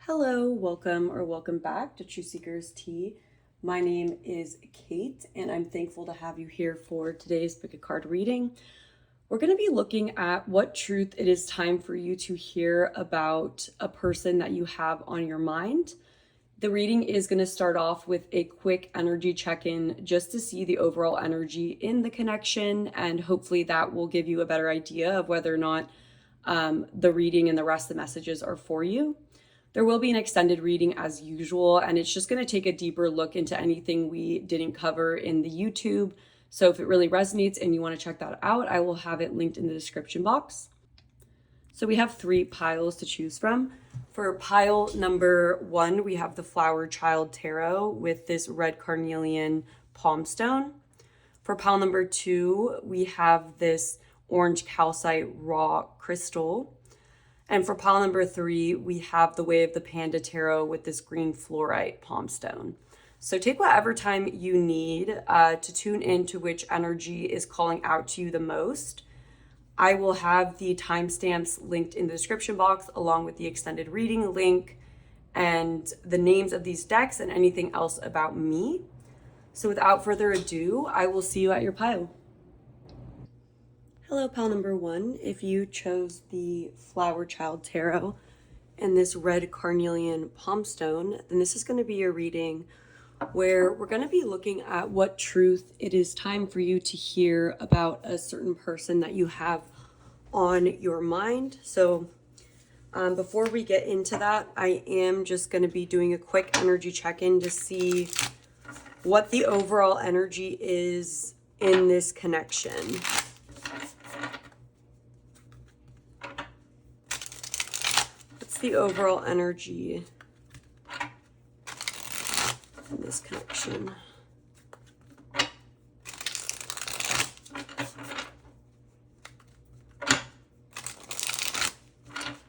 Hello, welcome back to Truthseekerstea. My name is Kate, and I'm thankful to have you here for today's pick a card reading. We're going to be looking at what truth it is time for you to hear about a person that you have on your mind. The reading is going to start off with a quick energy check-in just to see the overall energy in the connection, and hopefully that will give you a better idea of whether or not the reading and the rest of the messages are for you. There will be an extended reading as usual, and it's just going to take a deeper look into anything we didn't cover in the YouTube. So if it really resonates and you want to check that out, I will have it linked in the description box. So we have 3 piles to choose from. For pile number 1, we have the Flower Child Tarot with this red carnelian palm stone. For pile number 2, we have this orange calcite raw crystal. And for pile number 3, we have the Way of the Panda Tarot with this green fluorite palm stone. So take whatever time you need to tune into which energy is calling out to you the most. I will have the timestamps linked in the description box along with the extended reading link and the names of these decks and anything else about me. So without further ado, I will see you at your pile. Hello, pile number 1. If you chose the Flower Child Tarot and this red carnelian palm stone, then this is going to be your reading where we're going to be looking at what truth it is time for you to hear about a certain person that you have on your mind. So before we get into that, I am just going to be doing a quick energy check-in to see what the overall energy is in this connection. The overall energy in this connection.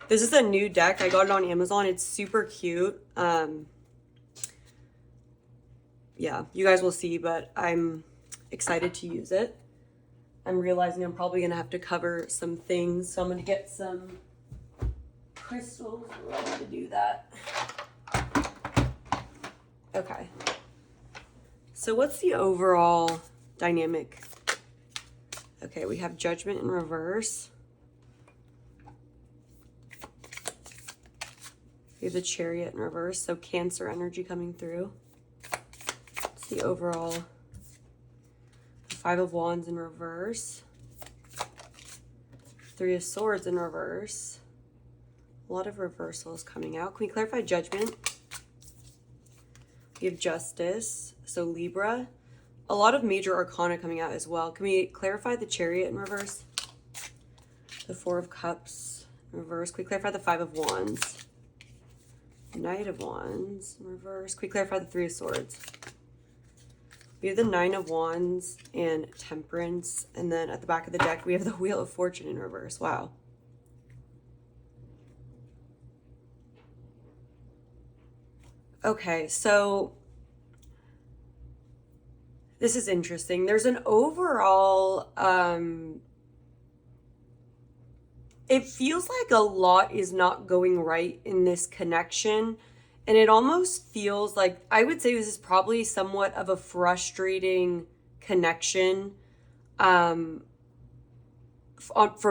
This is a new deck. I got it on Amazon. It's super cute. Yeah, you guys will see, but I'm excited to use it. I'm realizing I'm probably going to have to cover some things, so I'm going to get some crystals. We're going to do that. Okay. So what's the overall dynamic? Okay, we have Judgment in reverse. We have the Chariot in reverse, so Cancer energy coming through. What's the overall? The 5 of Wands in reverse. 3 of Swords in reverse. A lot of reversals coming out. Can we clarify Judgment? We have Justice, so Libra. A lot of major arcana coming out as well. Can we clarify the Chariot in reverse? The 4 of Cups in reverse. Can we clarify the 5 of Wands? Knight of Wands in reverse. Can we clarify the 3 of Swords? We have the 9 of Wands and Temperance. And then at the back of the deck, we have the Wheel of Fortune in reverse. Wow. Okay, so this is interesting. There's an overall, it feels like a lot is not going right in this connection. And it almost feels like, I would say this is probably somewhat of a frustrating connection for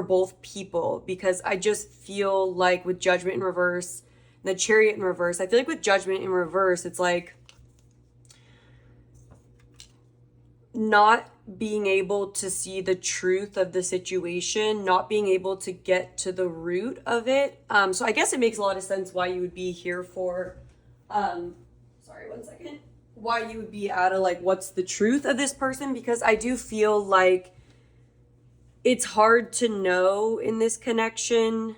both people, because I just feel like with Judgment in reverse, the Chariot in reverse, I feel like with Judgment in reverse, it's like not being able to see the truth of the situation, not being able to get to the root of it. So I guess it makes a lot of sense why you would be here for, sorry, 1 second, why you would be out of like, what's the truth of this person? Because I do feel like it's hard to know in this connection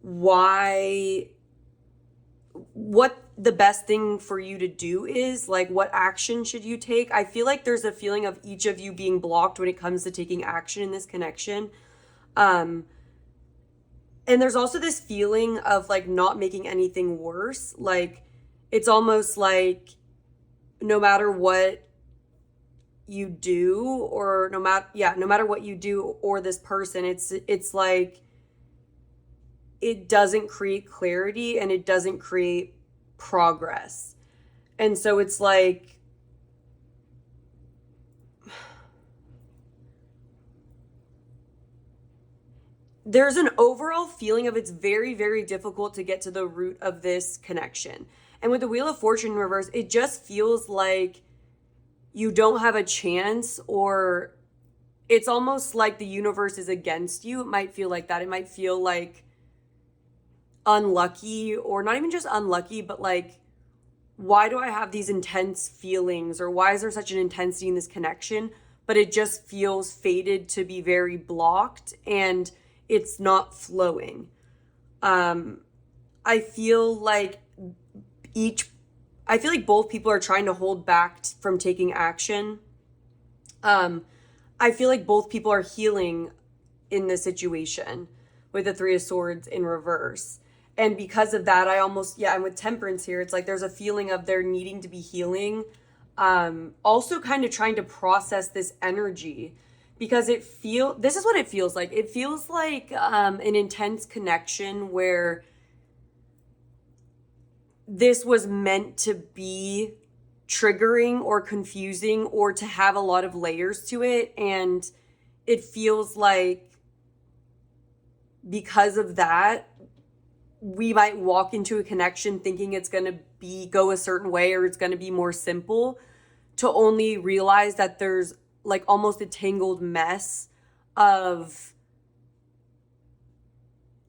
what the best thing for you to do is, like what action should you take. I feel like there's a feeling of each of you being blocked when it comes to taking action in this connection. And there's also this feeling of like not making anything worse. Like it's almost like no matter what you do, or no matter what you do or this person, it's like it doesn't create clarity and it doesn't create progress. And so it's like, there's an overall feeling of it's very, very difficult to get to the root of this connection. And with the Wheel of Fortune in reverse, it just feels like you don't have a chance, or it's almost like the universe is against you. It might feel like that. It might feel like unlucky, or not even just unlucky, but like, why do I have these intense feelings, or why is there such an intensity in this connection? But it just feels fated to be very blocked and it's not flowing. I feel like both people are trying to hold back from taking action. I feel like both people are healing in this situation with the Three of Swords in reverse. And because of that, I'm with Temperance here. It's like there's a feeling of there needing to be healing. Also kind of trying to process this energy, because this is what it feels like. It feels like an intense connection where this was meant to be triggering or confusing, or to have a lot of layers to it. And it feels like because of that, we might walk into a connection thinking it's going to go a certain way, or it's going to be more simple, to only realize that there's like almost a tangled mess of,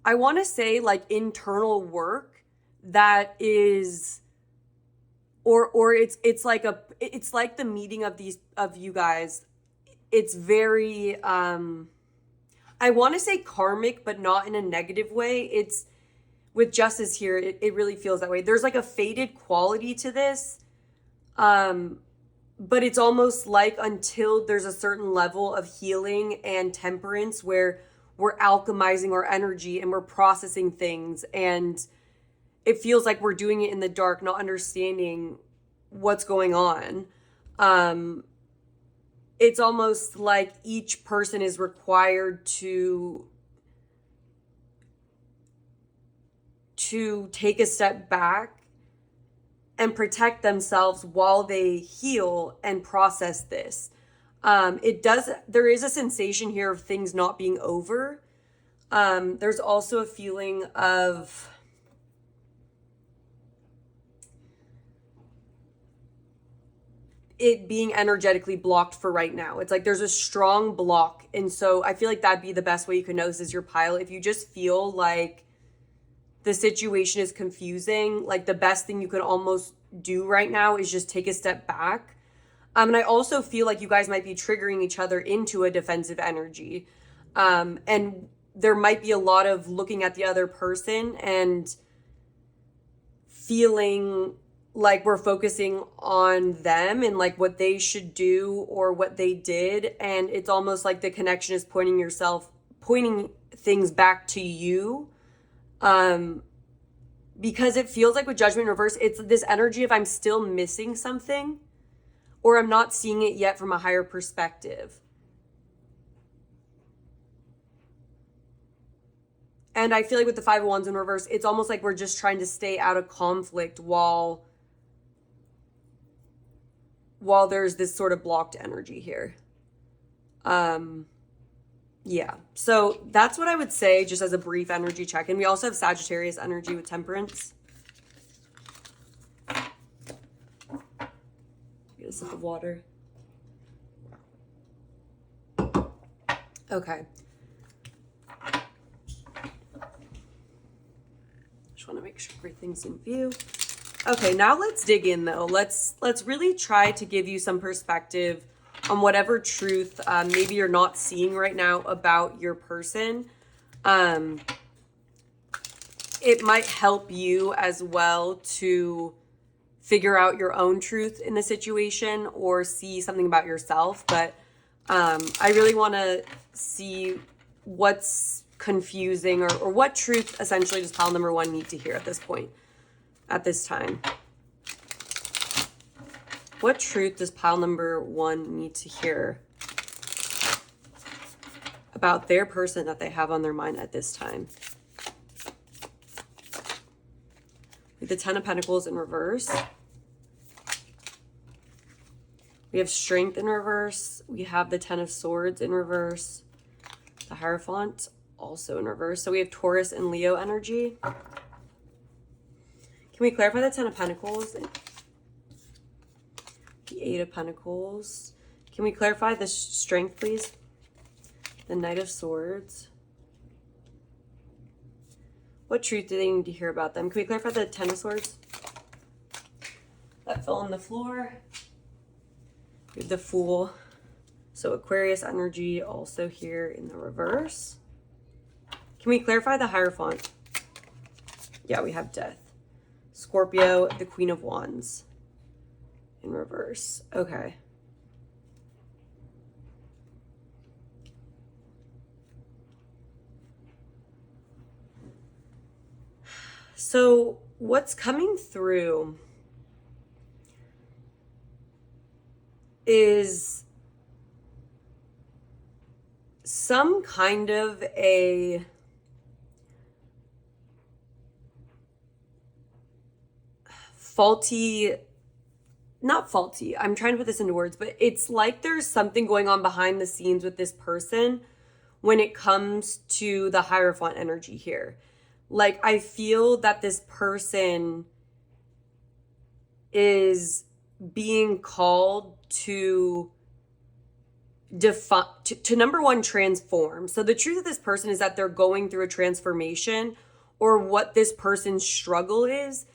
I want to say, like internal work that is, or it's like the meeting of you guys. It's very, I want to say karmic, but not in a negative way. It's, with Justice here, it really feels that way. There's like a fated quality to this. But it's almost like until there's a certain level of healing and temperance where we're alchemizing our energy and we're processing things, and it feels like we're doing it in the dark, not understanding what's going on. It's almost like each person is required to take a step back and protect themselves while they heal and process this. There is a sensation here of things not being over. There's also a feeling of it being energetically blocked for right now. It's like there's a strong block. And so I feel like that'd be the best way you can know this is your pile. If you just feel like the situation is confusing, like the best thing you could almost do right now is just take a step back. And I also feel like you guys might be triggering each other into a defensive energy. And there might be a lot of looking at the other person and feeling like we're focusing on them and like what they should do or what they did. And it's almost like the connection is pointing things back to you. Because it feels like with Judgment in reverse, it's this energy of I'm still missing something, or I'm not seeing it yet from a higher perspective. And I feel like with the Five of Wands in reverse, it's almost like we're just trying to stay out of conflict while there's this sort of blocked energy here. Yeah, so that's what I would say just as a brief energy check-in. We also have Sagittarius energy with Temperance. Get a sip of water. Okay. Just want to make sure everything's in view. Okay, now let's dig in though. Let's really try to give you some perspective on whatever truth maybe you're not seeing right now about your person. It might help you as well to figure out your own truth in the situation or see something about yourself. But I really want to see what's confusing or what truth essentially does pile number one need to hear at this point, at this time. What truth does pile number one need to hear about their person that they have on their mind at this time? We have the Ten of Pentacles in reverse. We have Strength in reverse. We have the Ten of Swords in reverse. The Hierophant also in reverse. So we have Taurus and Leo energy. Can we clarify the Ten of Pentacles? The Eight of Pentacles. Can we clarify the Strength, please? The Knight of Swords. What truth do they need to hear about them? Can we clarify the Ten of Swords? That fell on the floor. We have the Fool. So Aquarius energy also here in the reverse. Can we clarify the Hierophant? Yeah, we have Death. Scorpio, the Queen of Wands in reverse. Okay. So what's coming through is some kind of a not faulty, I'm trying to put this into words, but it's like there's something going on behind the scenes with this person when it comes to the Hierophant energy here. Like, I feel that this person is being called to number one, transform. So the truth of this person is that they're going through a transformation, or what this person's struggle is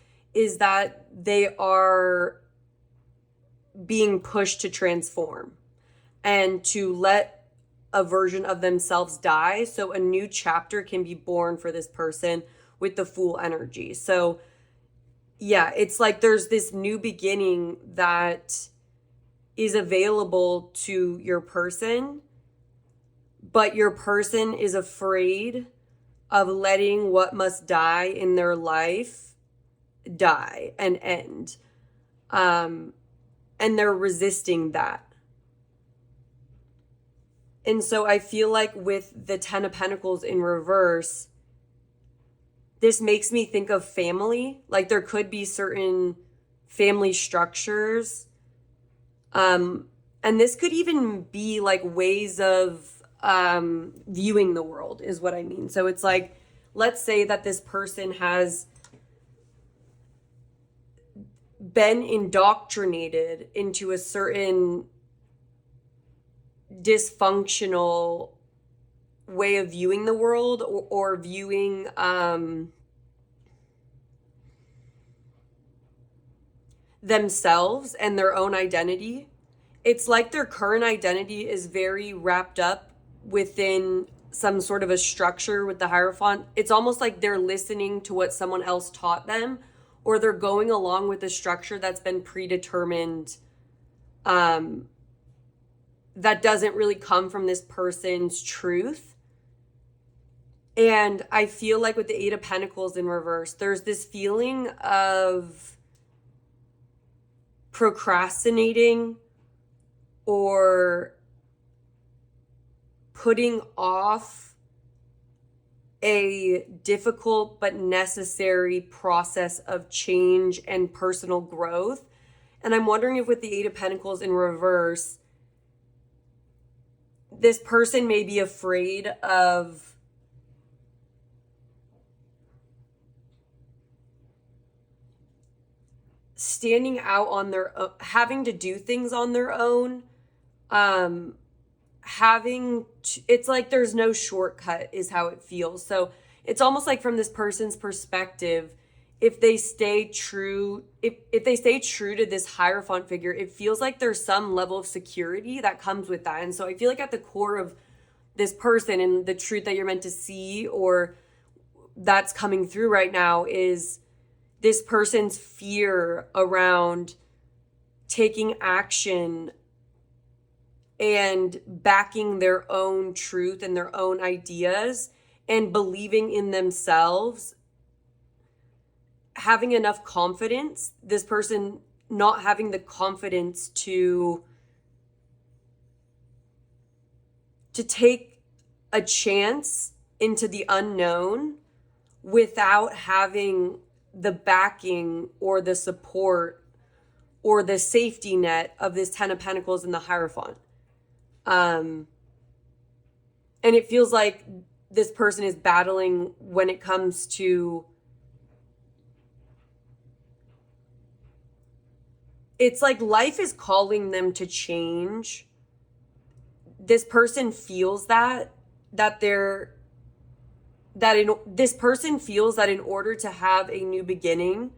that they are being pushed to transform and to let a version of themselves die so a new chapter can be born for this person with the Fool energy. So yeah, it's like there's this new beginning that is available to your person, but your person is afraid of letting what must die in their life die and end. And they're resisting that. And so I feel like with the Ten of Pentacles in reverse, this makes me think of family. Like, there could be certain family structures. And this could even be like ways of viewing the world is what I mean. So it's like, let's say that this person has been indoctrinated into a certain dysfunctional way of viewing the world, or viewing themselves and their own identity. It's like their current identity is very wrapped up within some sort of a structure with the Hierophant. It's almost like they're listening to what someone else taught them, or they're going along with a structure that's been predetermined, that doesn't really come from this person's truth. And I feel like with the Eight of Pentacles in reverse, there's this feeling of procrastinating or putting off a difficult but necessary process of change and personal growth. And I'm wondering if with the Eight of Pentacles in reverse, this person may be afraid of standing out on their own, having to do things on their own, it's like there's no shortcut is how it feels. So it's almost like from this person's perspective, if they stay true to this Hierophant figure, it feels like there's some level of security that comes with that. And so I feel like at the core of this person and the truth that you're meant to see, or that's coming through right now, is this person's fear around taking action and backing their own truth and their own ideas and believing in themselves, having enough confidence, this person not having the confidence to take a chance into the unknown without having the backing or the support or the safety net of this Ten of Pentacles and the Hierophant. And it feels like this person is battling when it comes to, it's like life is calling them to change. This person feels this person feels that in order to have a new beginning,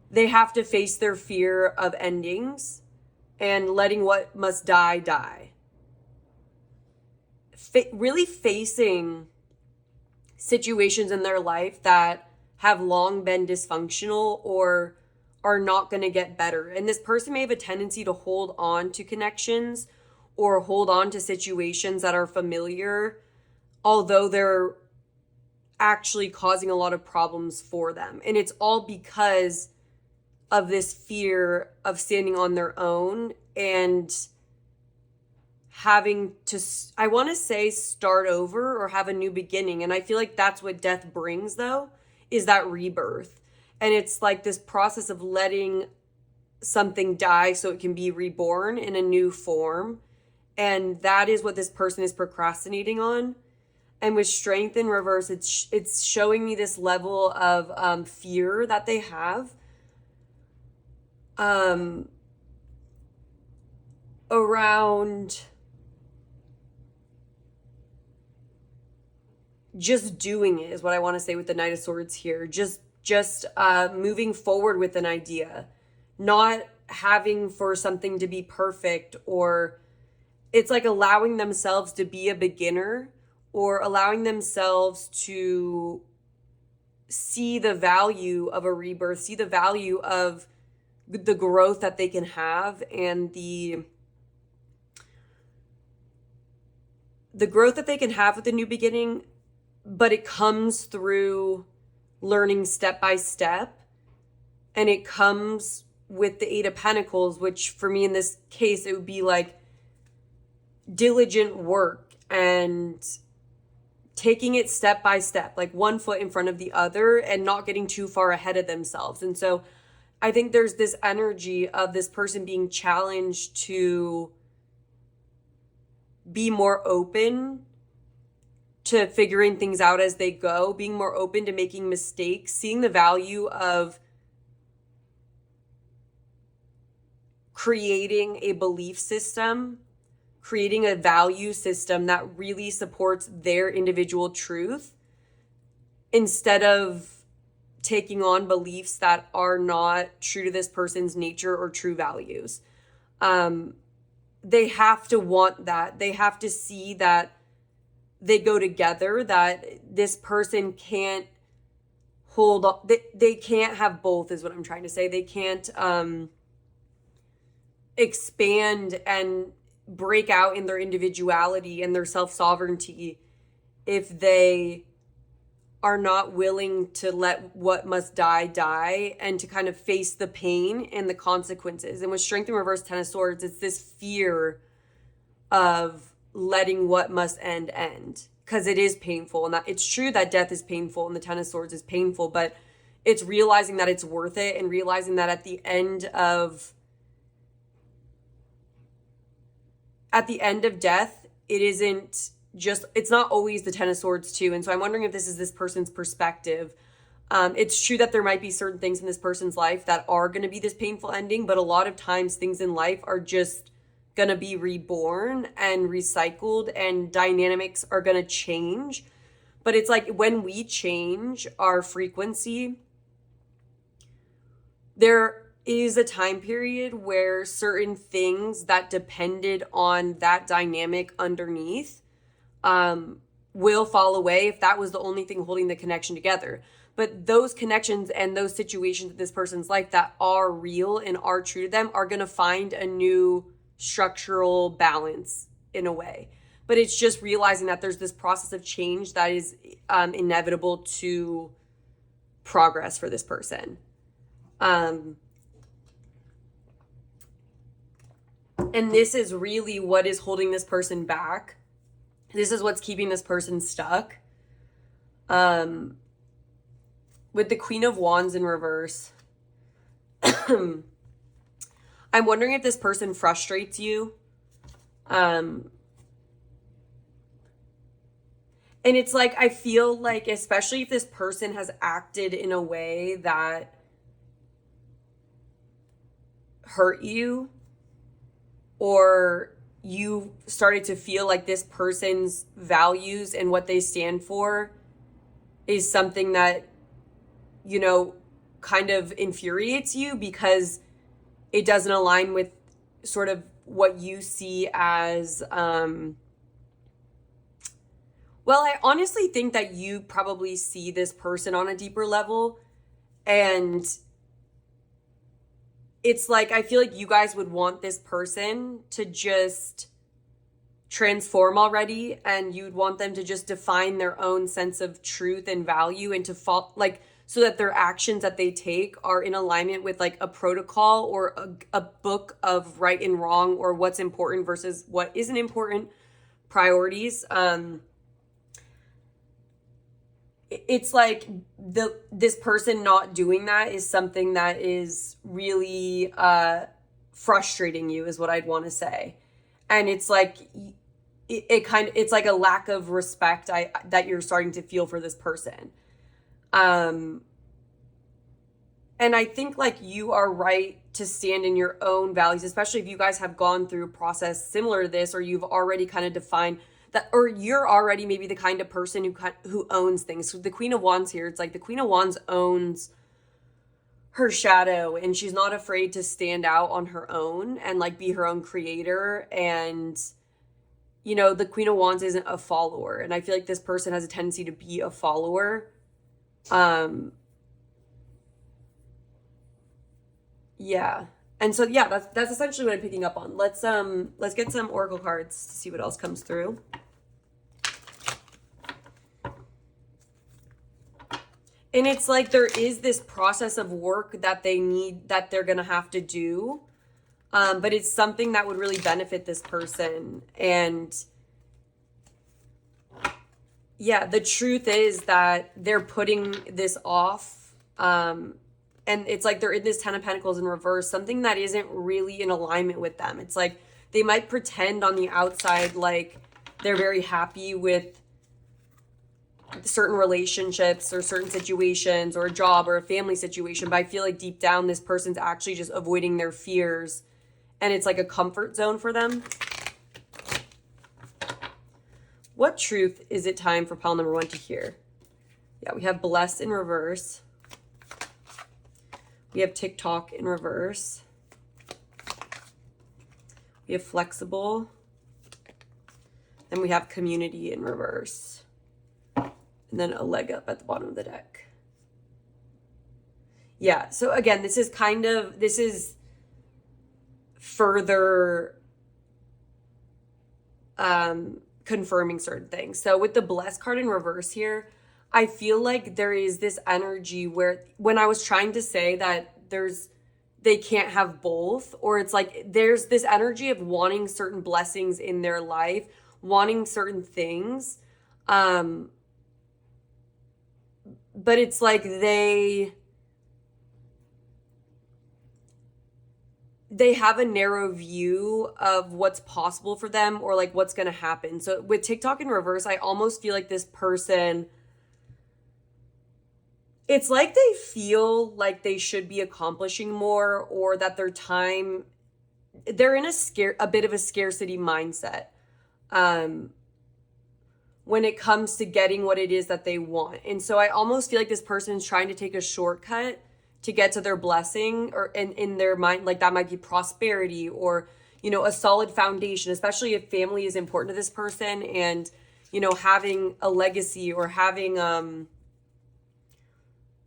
they have to face their fear of endings and letting what must die, die. Really facing situations in their life that have long been dysfunctional or are not going to get better. And this person may have a tendency to hold on to connections or hold on to situations that are familiar, although they're actually causing a lot of problems for them. And it's all because of this fear of standing on their own and having to, I want to say, start over or have a new beginning. And I feel like that's what death brings, though, is that rebirth. And it's like this process of letting something die so it can be reborn in a new form. And that is what this person is procrastinating on. And with Strength in reverse, it's showing me this level of fear that they have around just doing it, is what I want to say with the Knight of Swords here. Just moving forward with an idea, not having for something to be perfect, or it's like allowing themselves to be a beginner, or allowing themselves to see the value of a rebirth, see the value of the growth that they can have, and the growth that they can have with a new beginning. But it comes through learning step by step, and it comes with the Eight of Pentacles, which for me in this case, it would be like diligent work and taking it step by step, like one foot in front of the other, and not getting too far ahead of themselves. And so I think there's this energy of this person being challenged to be more open to figuring things out as they go, being more open to making mistakes, seeing the value of creating a belief system, creating a value system that really supports their individual truth, instead of taking on beliefs that are not true to this person's nature or true values. They have to want that. They have to see that they go together, that this person can't hold on. They can't have both, is what I'm trying to say. They can't expand and break out in their individuality and their self-sovereignty if they are not willing to let what must die, die, and to kind of face the pain and the consequences. And with Strength in reverse, Ten of Swords, it's this fear of letting what must end, because it is painful. And that it's true that death is painful and the Ten of Swords is painful, but it's realizing that it's worth it, and realizing that at the end of death, it isn't just, it's not always the Ten of Swords too. And so I'm wondering if this is this person's perspective. It's true that there might be certain things in this person's life that are going to be this painful ending, but a lot of times things in life are just going to be reborn and recycled, and dynamics are going to change. But it's like when we change our frequency, there is a time period where certain things that depended on that dynamic underneath will fall away if that was the only thing holding the connection together. But those connections and those situations in this person's life that are real and are true to them are going to find a new structural balance in a way. But it's just realizing that there's this process of change that is inevitable to progress for this person. And this is really what is holding this person back. This is what's keeping this person stuck. with the Queen of Wands in reverse, I'm wondering if this person frustrates you. And it's like, I feel like, especially if this person has acted in a way that hurt you, or you started to feel like this person's values and what they stand for is something that, you know, kind of infuriates you because it doesn't align with sort of what you see as, well, I honestly think that you probably see this person on a deeper level, and it's like, I feel like you guys would want this person to just transform already, and you'd want them to just define their own sense of truth and value, and to fall, like, so that their actions that they take are in alignment with like a protocol or a book of right and wrong, or what's important versus what isn't important, priorities. It's like this person not doing that is something that is really frustrating you, is what I'd want to say. And it's like it's like a lack of respect that you're starting to feel for this person. And I think like you are right to stand in your own values, especially if you guys have gone through a process similar to this, or you've already kind of defined that, or you're already maybe the kind of person who owns things. So the Queen of Wands here, it's like the Queen of Wands owns her shadow, and she's not afraid to stand out on her own and like be her own creator. And, you know, the Queen of Wands isn't a follower, and I feel like this person has a tendency to be a follower. Yeah. And so yeah, that's essentially what I'm picking up on. Let's get some oracle cards to see what else comes through. And it's like there is this process of work that they're gonna have to do. But it's something that would really benefit this person. And yeah, the truth is that they're putting this off. And it's like they're in this Ten of Pentacles in reverse, something that isn't really in alignment with them. It's like they might pretend on the outside like they're very happy with certain relationships or certain situations or a job or a family situation, but I feel like deep down this person's actually just avoiding their fears, and it's like a comfort zone for them. What truth is it time for pile number 1 to hear? Yeah, we have blessed in reverse. We have TikTok in reverse. We have flexible. Then we have community in reverse. And then a leg up at the bottom of the deck. Yeah, so again, this is further confirming certain things. So with the blessed card in reverse here, I feel like there is this energy where when I was trying to say that they can't have both, or it's like there's this energy of wanting certain blessings in their life, wanting certain things. But it's like they have a narrow view of what's possible for them, or like what's going to happen. So with TikTok in reverse, I almost feel like this person, it's like they feel like they should be accomplishing more, or that their time, they're in a bit of a scarcity mindset when it comes to getting what it is that they want. And so I almost feel like this person's trying to take a shortcut to get to their blessing, or in their mind, like that might be prosperity, or, you know, a solid foundation, especially if family is important to this person, and, you know, having a legacy, or having,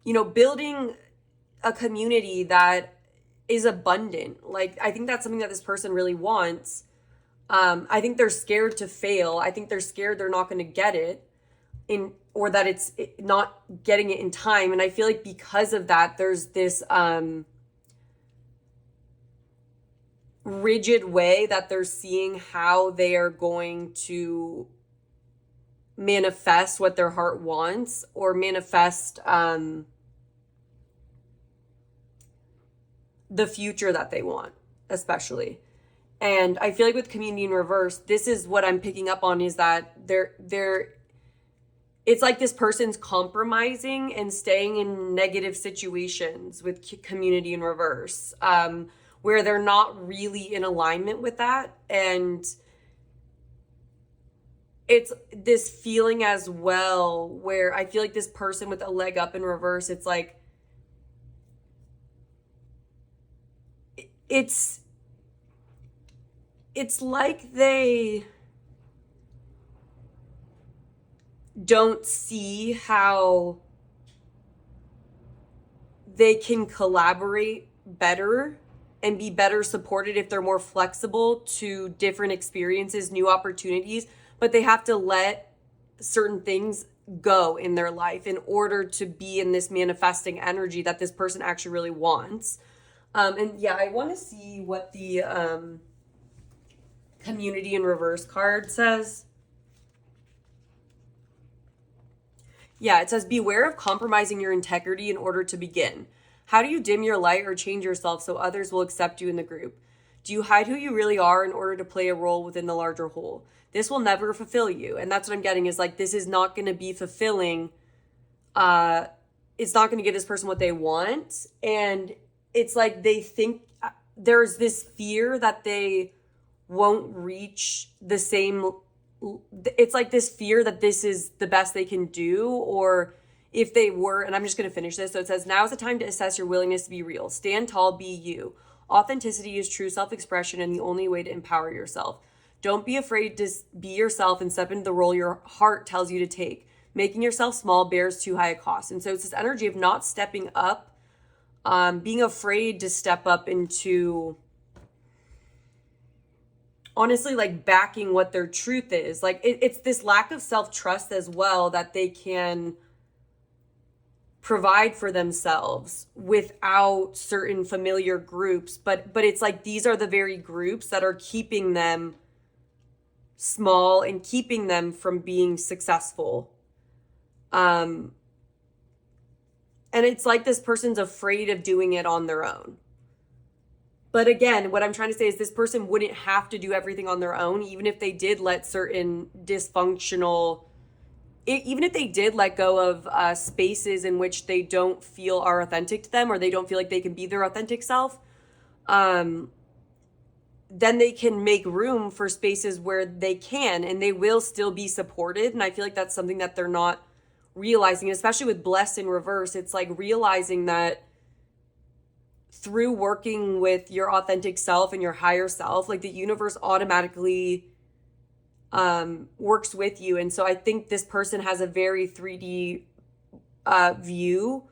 you know, building a community that is abundant. Like, I think that's something that this person really wants. I think they're scared to fail. I think they're scared they're not going to get it, or that it's not getting it in time. And I feel like because of that, there's this rigid way that they're seeing how they are going to manifest what their heart wants, or manifest the future that they want, especially. And I feel like with community in reverse, this is what I'm picking up on, is that it's like this person's compromising and staying in negative situations with community in reverse, where they're not really in alignment with that. And it's this feeling as well where I feel like this person with a leg up in reverse, it's like, it's like they don't see how they can collaborate better and be better supported if they're more flexible to different experiences, new opportunities, but they have to let certain things go in their life in order to be in this manifesting energy that this person actually really wants. And yeah, I want to see what the community in reverse card says. Yeah, it says, beware of compromising your integrity in order to begin. How do you dim your light or change yourself so others will accept you in the group? Do you hide who you really are in order to play a role within the larger whole? This will never fulfill you. And that's what I'm getting, is like, this is not going to be fulfilling. It's not going to give this person what they want. And it's like they think there's this fear that they won't reach the same. It's like this fear that this is the best they can do, or if they were, and I'm just going to finish this. So it says, now is the time to assess your willingness to be real. Stand tall, be you. Authenticity is true self-expression and the only way to empower yourself. Don't be afraid to be yourself and step into the role your heart tells you to take. Making yourself small bears too high a cost. And so it's this energy of not stepping up, being afraid to step up into, honestly, like backing what their truth is. Like it's this lack of self-trust as well, that they can provide for themselves without certain familiar groups. But it's like, these are the very groups that are keeping them small and keeping them from being successful. And it's like this person's afraid of doing it on their own. But again, what I'm trying to say is this person wouldn't have to do everything on their own, even if they did let certain dysfunctional, even if they did let go of spaces in which they don't feel are authentic to them, or they don't feel like they can be their authentic self, then they can make room for spaces where they can, and they will still be supported. And I feel like that's something that they're not realizing, especially with blessed in reverse. It's like realizing that through working with your authentic self and your higher self, like the universe automatically works with you. And so I think this person has a very 3D view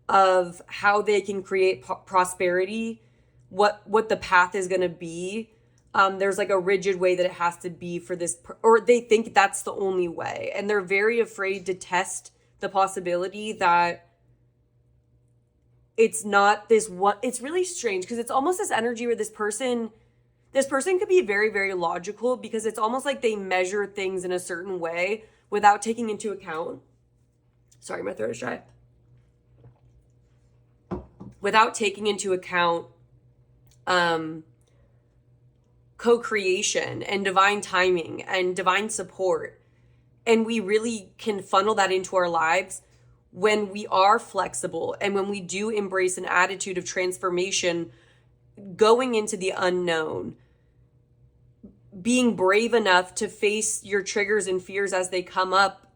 of how they can create prosperity, what the path is going to be. There's like a rigid way that it has to be for this, or they think that's the only way. And they're very afraid to test the possibility that it's not this one. It's really strange because it's almost this energy where this person could be very, very logical, because it's almost like they measure things in a certain way without taking into account. Sorry, my throat is dry. Without taking into account co-creation and divine timing and divine support. And we really can funnel that into our lives when we are flexible and when we do embrace an attitude of transformation, going into the unknown, being brave enough to face your triggers and fears as they come up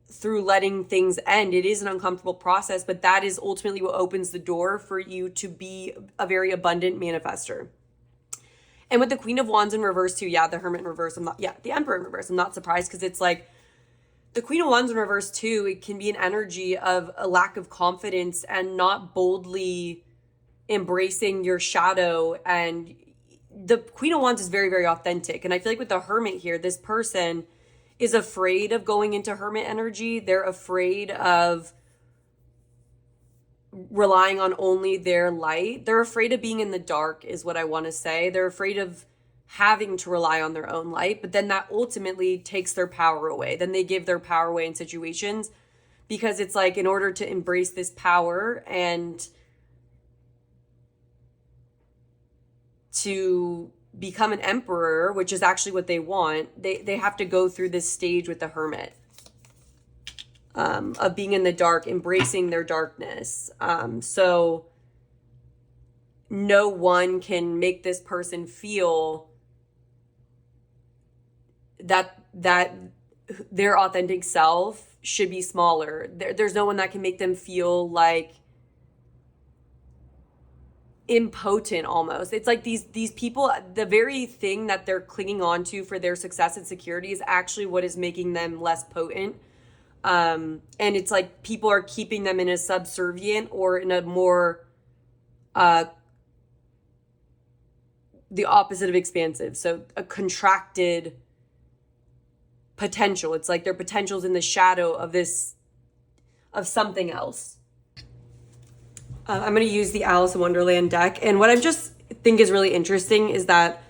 through letting things end. It is an uncomfortable process, but that is ultimately what opens the door for you to be a very abundant manifester. And with the Queen of Wands in reverse too, the Hermit in reverse, the Emperor in reverse, I'm not surprised, because it's like the Queen of Wands in reverse too, it can be an energy of a lack of confidence and not boldly embracing your shadow. And the Queen of Wands is very, very authentic. And I feel like with the Hermit here, this person is afraid of going into Hermit energy. They're afraid of relying on only their light. They're afraid of being in the dark, is what I want to say. They're afraid of having to rely on their own light, but then that ultimately takes their power away. Then they give their power away in situations, because it's like, in order to embrace this power and to become an emperor, which is actually what they want, they have to go through this stage with the Hermit, of being in the dark, embracing their darkness. So no one can make this person feel that their authentic self should be smaller. There's no one that can make them feel like impotent almost. It's like these people, the very thing that they're clinging on to for their success and security is actually what is making them less potent. And it's like people are keeping them in a subservient or in a more the opposite of expansive. So a contracted potential. It's like their potential's in the shadow of something else. I'm going to use the Alice in Wonderland deck. And what I just think is really interesting is that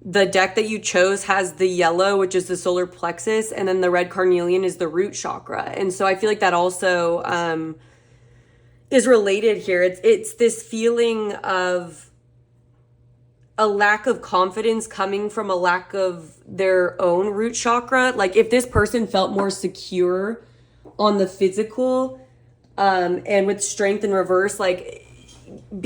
the deck that you chose has the yellow, which is the solar plexus, and then the red carnelian is the root chakra. And so I feel like that also is related here. It's this feeling of a lack of confidence coming from a lack of their own root chakra. Like if this person felt more secure on the physical, and with strength in reverse, like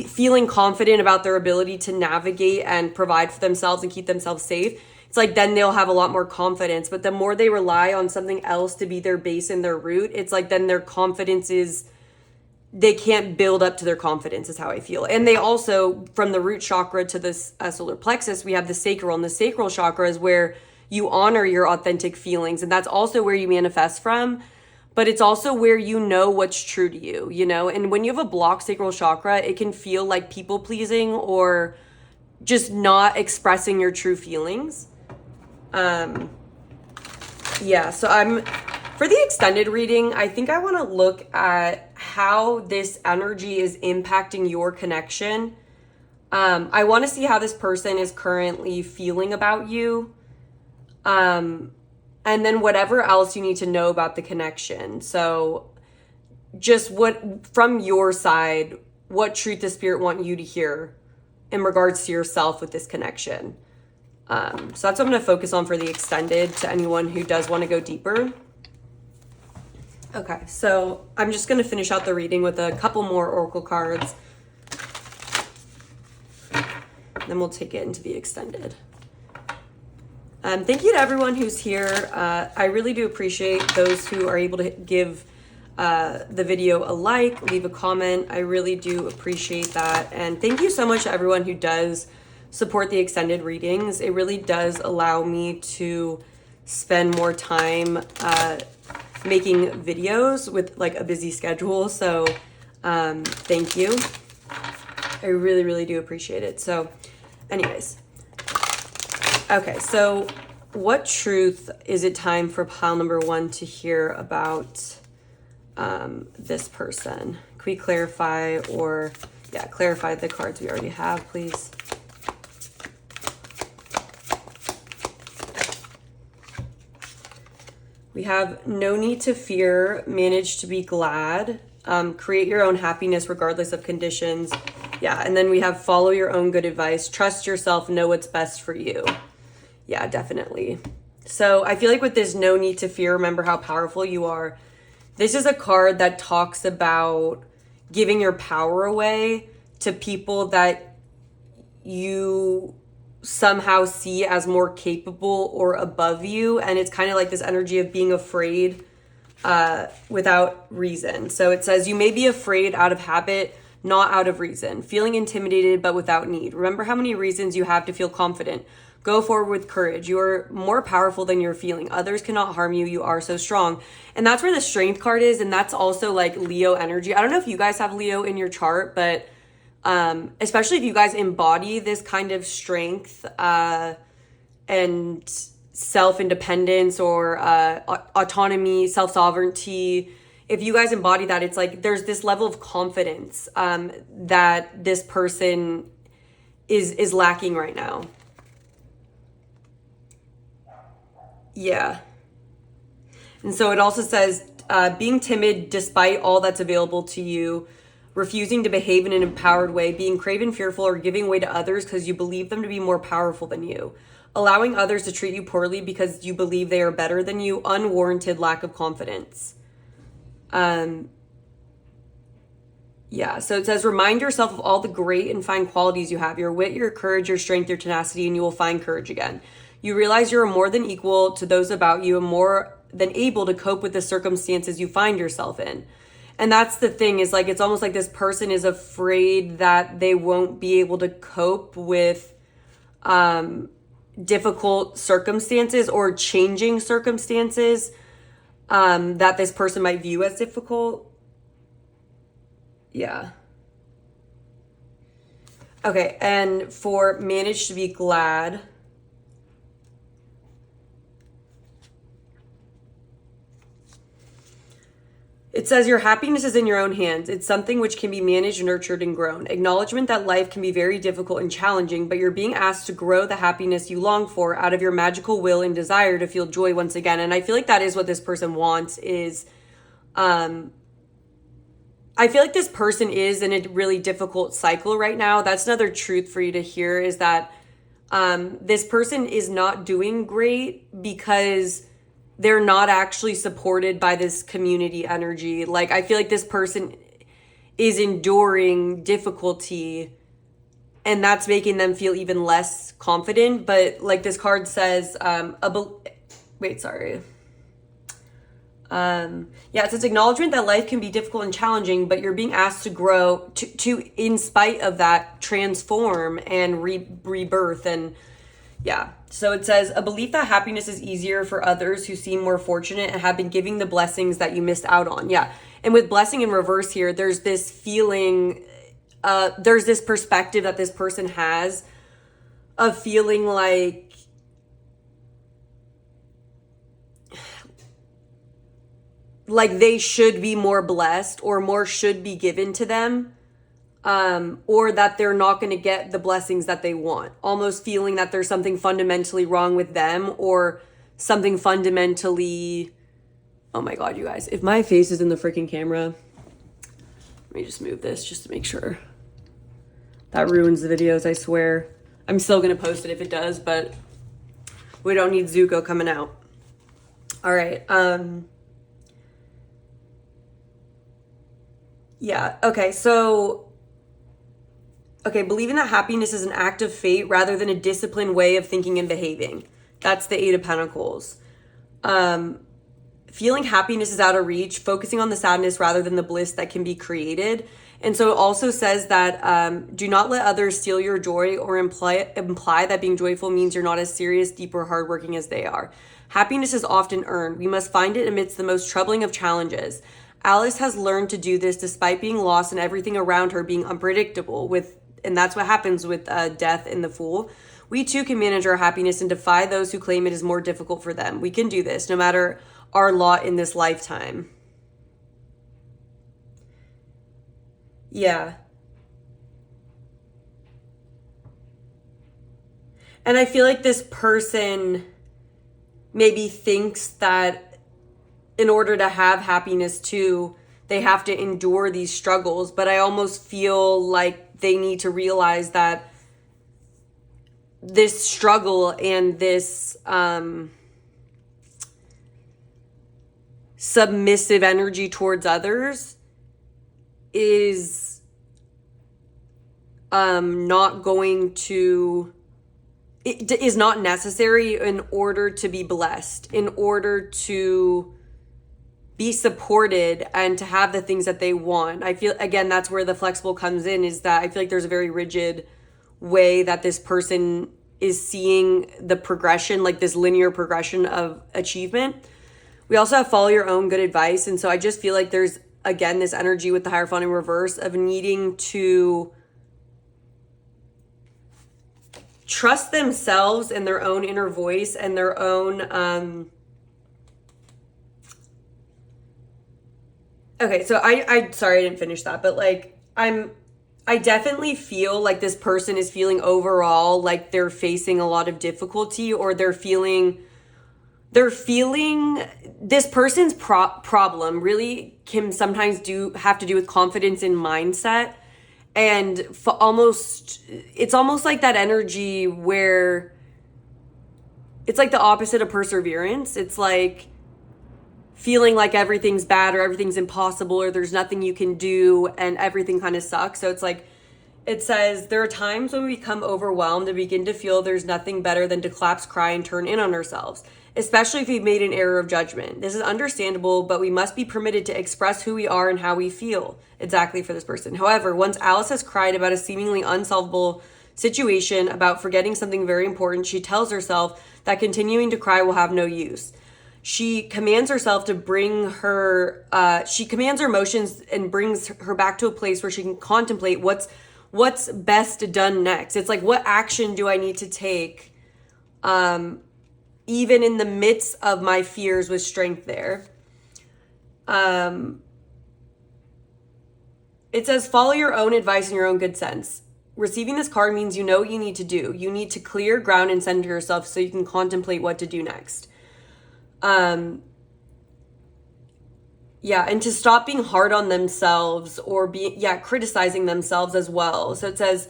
feeling confident about their ability to navigate and provide for themselves and keep themselves safe, it's like then they'll have a lot more confidence. But the more they rely on something else to be their base and their root, it's like then their confidence they can't build up to their confidence, is how I feel. And they also, from the root chakra to this solar plexus, we have the sacral, and the sacral chakra is where you honor your authentic feelings, and that's also where you manifest from. But it's also where you know what's true to you, you know? And when you have a blocked sacral chakra, it can feel like people pleasing or just not expressing your true feelings. Yeah, so for the extended reading, I think I want to look at how this energy is impacting your connection. I want to see how this person is currently feeling about you. And then whatever else you need to know about the connection. So just from your side, what truth the spirit want you to hear in regards to yourself with this connection. So that's what I'm going to focus on for the extended, to anyone who does want to go deeper. Okay, so I'm just going to finish out the reading with a couple more oracle cards. Then we'll take it into the extended. Thank you to everyone who's here. I really do appreciate those who are able to give the video a like, leave a comment. I really do appreciate that. And thank you so much to everyone who does support the extended readings. It really does allow me to spend more time making videos with like a busy schedule. So thank you. I really, really do appreciate it. So anyways. Okay, so what truth is it time for pile number 1 to hear about this person? Can we clarify clarify the cards we already have, please? We have no need to fear, manage to be glad, create your own happiness regardless of conditions. Yeah, and then we have follow your own good advice, trust yourself, know what's best for you. Yeah, definitely. So I feel like with this no need to fear, remember how powerful you are. This is a card that talks about giving your power away to people that you somehow see as more capable or above you. And it's kind of like this energy of being afraid without reason. So it says you may be afraid out of habit, not out of reason. Feeling intimidated, but without need. Remember how many reasons you have to feel confident. Go forward with courage. You are more powerful than you're feeling. Others cannot harm you. You are so strong. And that's where the strength card is. And that's also like Leo energy. I don't know if you guys have Leo in your chart, but especially if you guys embody this kind of strength and self-independence or autonomy, self-sovereignty. If you guys embody that, it's like there's this level of confidence that this person is lacking right now. Yeah. And so it also says being timid despite all that's available to you, refusing to behave in an empowered way, being craven, fearful, or giving way to others because you believe them to be more powerful than you, allowing others to treat you poorly because you believe they are better than you, unwarranted lack of confidence. Yeah, so it says, remind yourself of all the great and fine qualities you have, your wit, your courage, your strength, your tenacity, and you will find courage again. You realize you're more than equal to those about you and more than able to cope with the circumstances you find yourself in. And that's the thing, is like, it's almost like this person is afraid that they won't be able to cope with difficult circumstances or changing circumstances that this person might view as difficult. Yeah. Okay, and for manage to be glad. It says your happiness is in your own hands. It's something which can be managed, nurtured, and grown. Acknowledgement that life can be very difficult and challenging, but you're being asked to grow the happiness you long for out of your magical will and desire to feel joy once again. And I feel like that is what this person wants, is I feel like this person is in a really difficult cycle right now. That's another truth for you to hear, is that this person is not doing great because they're not actually supported by this community energy. Like, I feel like this person is enduring difficulty and that's making them feel even less confident. But like this card says, yeah, it says acknowledgement that life can be difficult and challenging, but you're being asked to grow, to in spite of that, transform and rebirth. And yeah, so it says a belief that happiness is easier for others who seem more fortunate and have been giving the blessings that you missed out on. Yeah, and with blessing in reverse here, there's this feeling, there's this perspective that this person has of feeling like they should be more blessed, or more should be given to them, or that they're not going to get the blessings that they want. Almost feeling that there's something fundamentally wrong with them, or something fundamentally... Oh my God, you guys. If my face is in the freaking camera... Let me just move this just to make sure. That ruins the videos, I swear. I'm still going to post it if it does, but we don't need Zuko coming out. All right. Yeah, okay, so, okay, believing that happiness is an act of fate rather than a disciplined way of thinking and behaving. That's the Eight of Pentacles. Feeling happiness is out of reach, focusing on the sadness rather than the bliss that can be created. And so it also says that do not let others steal your joy or imply that being joyful means you're not as serious, deep, or hardworking as they are. Happiness is often earned. We must find it amidst the most troubling of challenges. Alice has learned to do this despite being lost and everything around her being unpredictable, and that's what happens with Death and the Fool. We too can manage our happiness and defy those who claim it is more difficult for them. We can do this no matter our lot in this lifetime. Yeah. And I feel like this person maybe thinks that in order to have happiness too, they have to endure these struggles. But I almost feel like they need to realize that this struggle and this submissive energy towards others is not going to... It is not necessary in order to be blessed, in order to be supported and to have the things that they want. I feel, again, that's where the flexible comes in, is that I feel like there's a very rigid way that this person is seeing the progression, like this linear progression of achievement. We also have follow your own good advice. And so I just feel like there's, again, this energy with the Hierophant in reverse of needing to trust themselves and their own inner voice and their own... Okay, so I sorry I didn't finish that, but like I definitely feel like this person is feeling overall like they're facing a lot of difficulty, or they're feeling they're feeling this person's problem really can sometimes have to do with confidence in mindset. And it's almost like that energy where it's like the opposite of perseverance. It's like feeling like everything's bad or everything's impossible or there's nothing you can do and everything kind of sucks. So it's like, it says, there are times when we become overwhelmed and begin to feel there's nothing better than to collapse, cry, and turn in on ourselves, especially if we've made an error of judgment. This is understandable, but we must be permitted to express who we are and how we feel exactly for this person. However, once Alice has cried about a seemingly unsolvable situation, about forgetting something very important, she tells herself that continuing to cry will have no use. She commands herself to she commands her emotions and brings her back to a place where she can contemplate what's best done next. It's like, what action do I need to take, even in the midst of my fears, with strength there. It says, follow your own advice and your own good sense. Receiving this card means you know what you need to do. You need to clear ground and center yourself so you can contemplate what to do next. Yeah, and to stop being hard on themselves or criticizing themselves as well. So it says,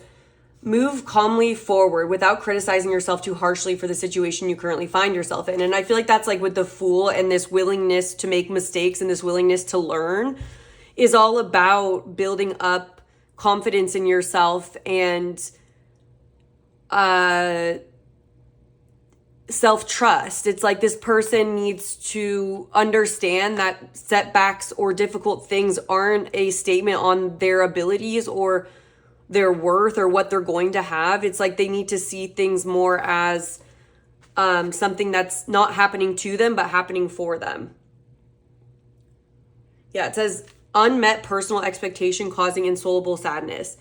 move calmly forward without criticizing yourself too harshly for the situation you currently find yourself in. And I feel like that's like with the Fool, and this willingness to make mistakes and this willingness to learn is all about building up confidence in yourself and self-trust. It's like this person needs to understand that setbacks or difficult things aren't a statement on their abilities or their worth or what they're going to have. It's like they need to see things more as something that's not happening to them, but happening for them. Yeah, it says, unmet personal expectation causing insoluble sadness.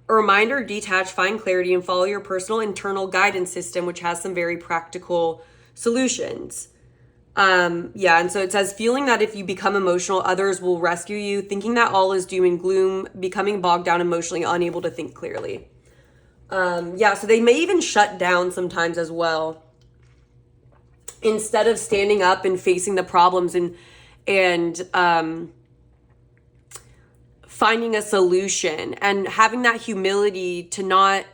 A reminder, detach, find clarity, and follow your personal internal guidance system, which has some very practical solutions. And so it says, feeling that if you become emotional, others will rescue you, thinking that all is doom and gloom, becoming bogged down emotionally, unable to think clearly. So they may even shut down sometimes as well, instead of standing up and facing the problems and finding a solution and having that humility to not,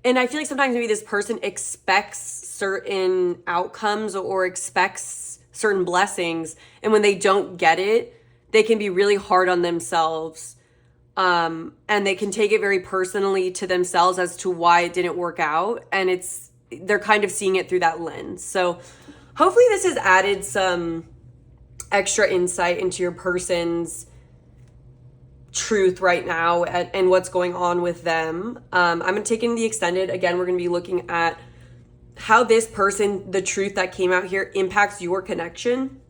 and I feel like sometimes maybe this person expects certain outcomes or expects certain blessings, and when they don't get it, they can be really hard on themselves, and they can take it very personally to themselves as to why it didn't work out, and they're kind of seeing it through that lens. So hopefully this has added some extra insight into your person's truth right now and what's going on with them. I'm going to take in the extended. Again, we're going to be looking at how this person, the truth that came out here, impacts your connection.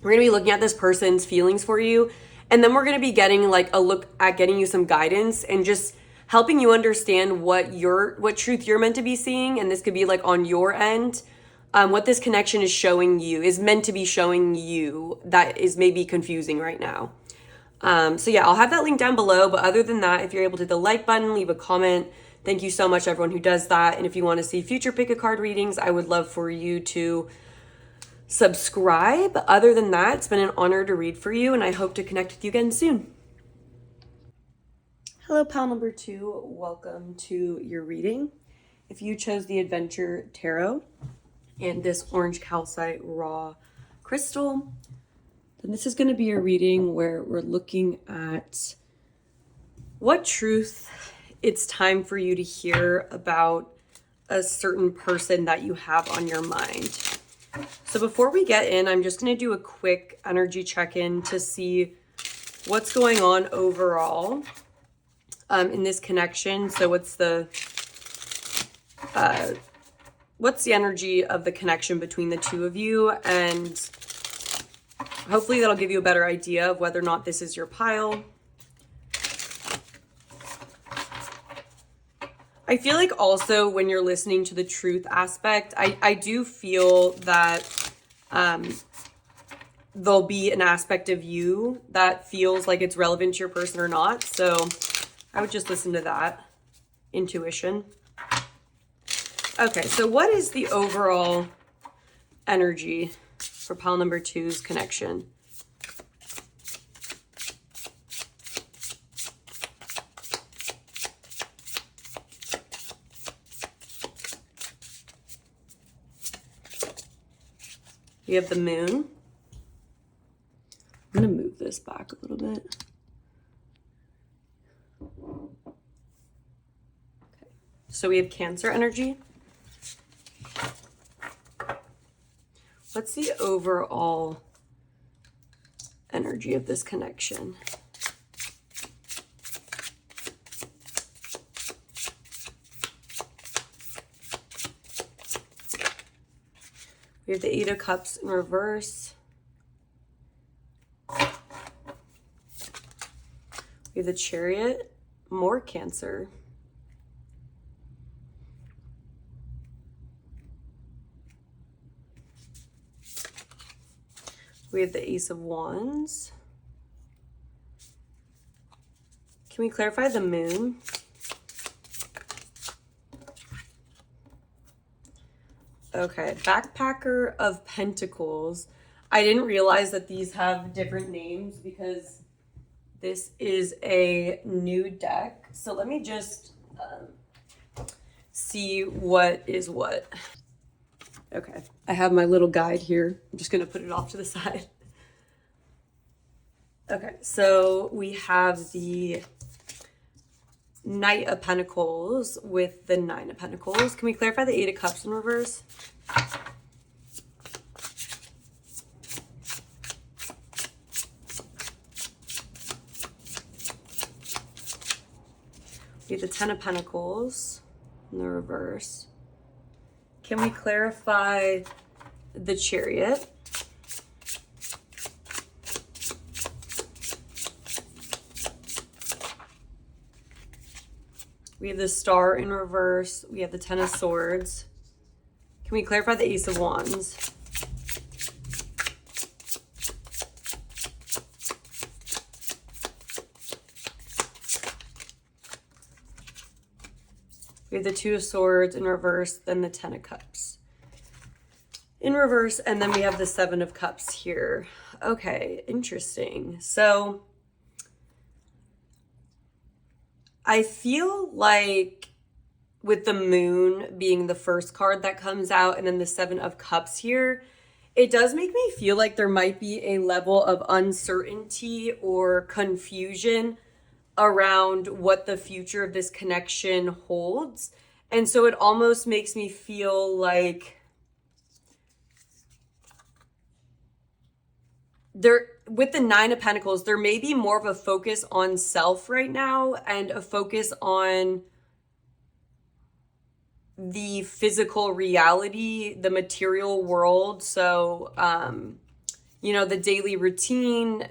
We're going to be looking at this person's feelings for you. And then we're going to be getting like a look at getting you some guidance and just helping you understand what truth you're meant to be seeing. And this could be like on your end, what this connection is meant to be showing you that is maybe confusing right now. I'll have that link down below. But other than that, if you're able to hit the like button, leave a comment. Thank you so much, everyone who does that. And if you want to see future pick a card readings, I would love for you to subscribe. Other than that, it's been an honor to read for you, and I hope to connect with you again soon. Hello, pal number 2. Welcome to your reading. If you chose the Adventure Tarot and this orange calcite raw crystal, then this is going to be a reading where we're looking at what truth it's time for you to hear about a certain person that you have on your mind. So before we get in, I'm just going to do a quick energy check-in to see what's going on overall in this connection. So what's the energy of the connection between the two of you, and hopefully that'll give you a better idea of whether or not this is your pile. I feel like also when you're listening to the truth aspect, I do feel that there'll be an aspect of you that feels like it's relevant to your person or not. So I would just listen to that intuition. Okay, so what is the overall energy for pile number 2's connection. We have the moon. I'm going to move this back a little bit. Okay. So we have Cancer energy. What's the overall energy of this connection? We have the 8 of Cups in reverse. We have the Chariot, more Cancer. We have the Ace of Wands. Can we clarify the moon? Okay, Backpacker of Pentacles. I didn't realize that these have different names because this is a new deck. So let me just see what is what. Okay, I have my little guide here. I'm just going to put it off to the side. Okay, so we have the Knight of Pentacles with the 9 of Pentacles. Can we clarify the 8 of Cups in reverse? We have the 10 of Pentacles in the reverse. Can we clarify the Chariot? We have the Star in reverse. We have the 10 of Swords. Can we clarify the Ace of Wands? We have the 2 of Swords in reverse, then the 10 of Cups in reverse, and then we have the 7 of Cups here. Okay, interesting. So I feel like with the moon being the first card that comes out and then the 7 of Cups here, it does make me feel like there might be a level of uncertainty or confusion around what the future of this connection holds. And so it almost makes me feel like there, with the 9 of Pentacles, there may be more of a focus on self right now and a focus on the physical reality, the material world. So, you know, the daily routine,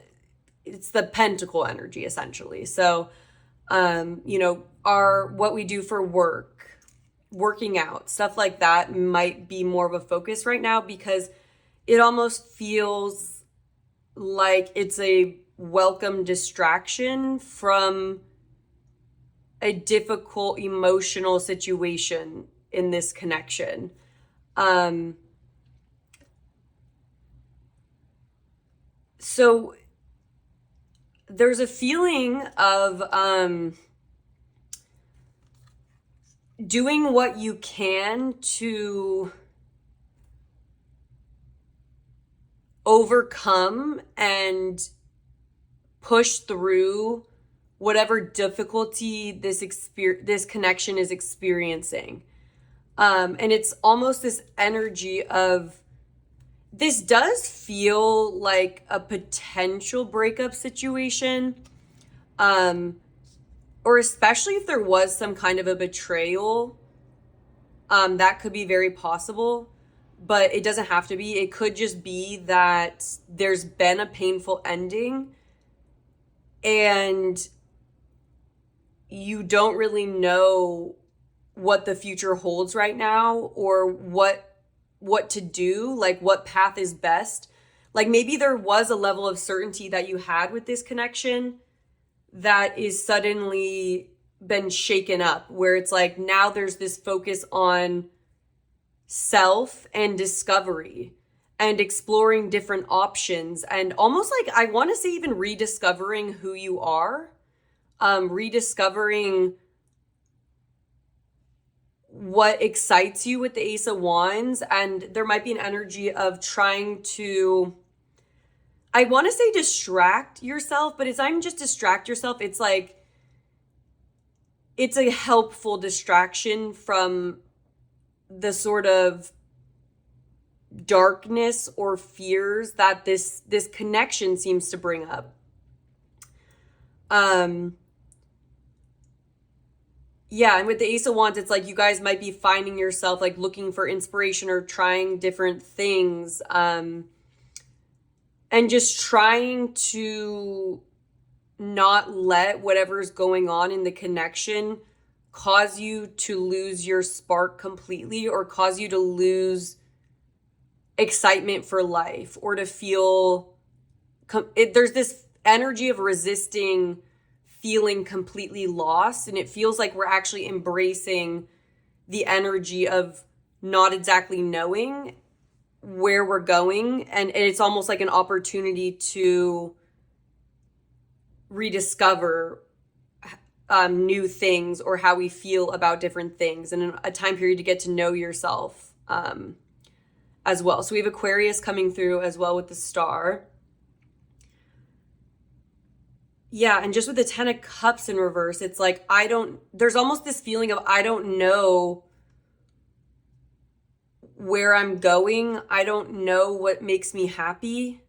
it's the pentacle energy essentially. So, you know, what we do for work, working out, stuff like that might be more of a focus right now because it almost feels like it's a welcome distraction from a difficult emotional situation in this connection. So there's a feeling of doing what you can to overcome and push through whatever difficulty this connection is experiencing. And it's almost this energy of, this does feel like a potential breakup situation, or especially if there was some kind of a betrayal, that could be very possible, but it doesn't have to be. It could just be that there's been a painful ending and you don't really know what the future holds right now or what to do, like what path is best. Like maybe there was a level of certainty that you had with this connection that is suddenly been shaken up, where it's like now there's this focus on self and discovery. and exploring different options, and almost like, I want to say, even rediscovering who you are, rediscovering what excites you with the Ace of Wands. And there might be an energy of trying to, I want to say distract yourself, but it's not even just distract yourself. It's like, it's a helpful distraction from the sort of darkness or fears that this connection seems to bring up. Yeah, and with the Ace of Wands, it's like you guys might be finding yourself like looking for inspiration or trying different things, and just trying to not let whatever's going on in the connection cause you to lose your spark completely, or cause you to lose excitement for life, or to feel there's this energy of resisting feeling completely lost. And it feels like we're actually embracing the energy of not exactly knowing where we're going, and it's almost like an opportunity to rediscover new things, or how we feel about different things, and a time period to get to know yourself as well. So we have Aquarius coming through as well with the Star. Yeah, and just with the Ten of Cups in reverse, it's like, there's almost this feeling of, I don't know where I'm going. I don't know what makes me happy.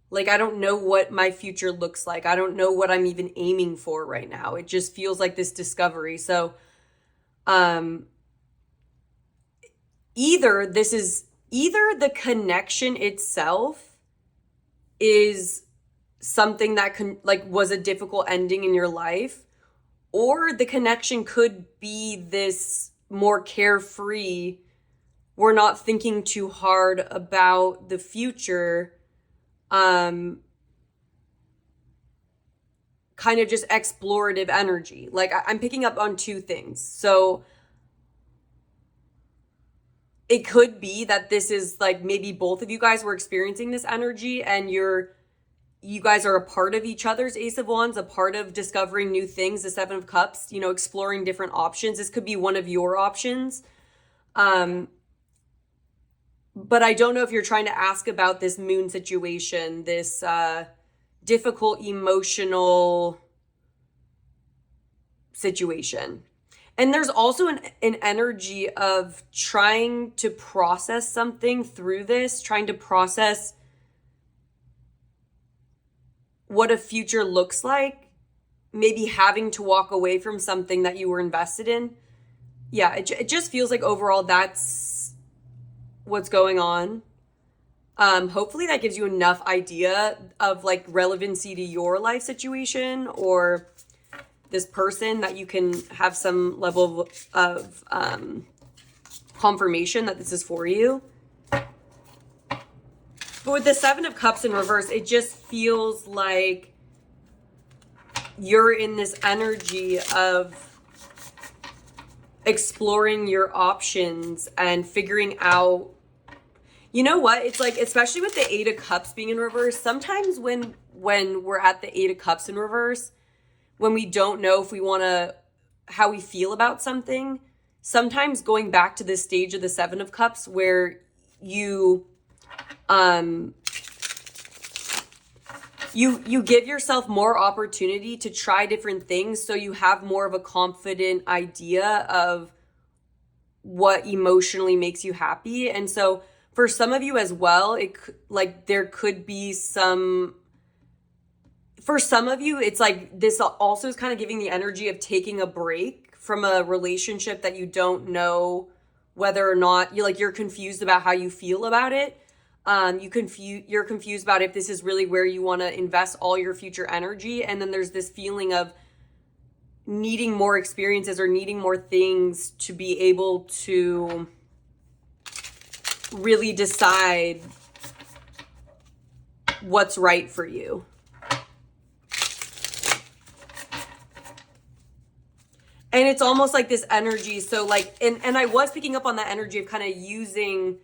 Like, I don't know what my future looks like. I don't know what I'm even aiming for right now. It just feels like this discovery. So, either the connection itself is something that was a difficult ending in your life, or the connection could be this more carefree, we're not thinking too hard about the future, kind of just explorative energy. Like, I'm picking up on two things. So it could be that this is like, maybe both of you guys were experiencing this energy, and you guys are a part of each other's Ace of Wands, a part of discovering new things, the Seven of Cups, exploring different options. This could be one of your options. But I don't know if you're trying to ask about this moon situation, this difficult emotional situation. And there's also an energy of trying to process something through this, trying to process what a future looks like, maybe having to walk away from something that you were invested in. Yeah, it just feels like overall that's what's going on. Hopefully that gives you enough idea of like relevancy to your life situation or this person, that you can have some level of confirmation that this is for you. But with the Seven of Cups in reverse, it just feels like you're in this energy of exploring your options and figuring out, you know what? It's like, especially with the Eight of Cups being in reverse, sometimes when we're at the Eight of Cups in reverse, when we don't know if we want to, how we feel about something, sometimes going back to this stage of the Seven of Cups where you give yourself more opportunity to try different things, so you have more of a confident idea of what emotionally makes you happy. And so for some of you as well, there could be some, for some of you, it's like this also is kind of giving the energy of taking a break from a relationship that you don't know whether or not you're confused about how you feel about it. You're confused about if this is really where you want to invest all your future energy. And then there's this feeling of needing more experiences or needing more things to be able to really decide what's right for you. And it's almost like this energy. So like, and I was picking up on that energy of kind of using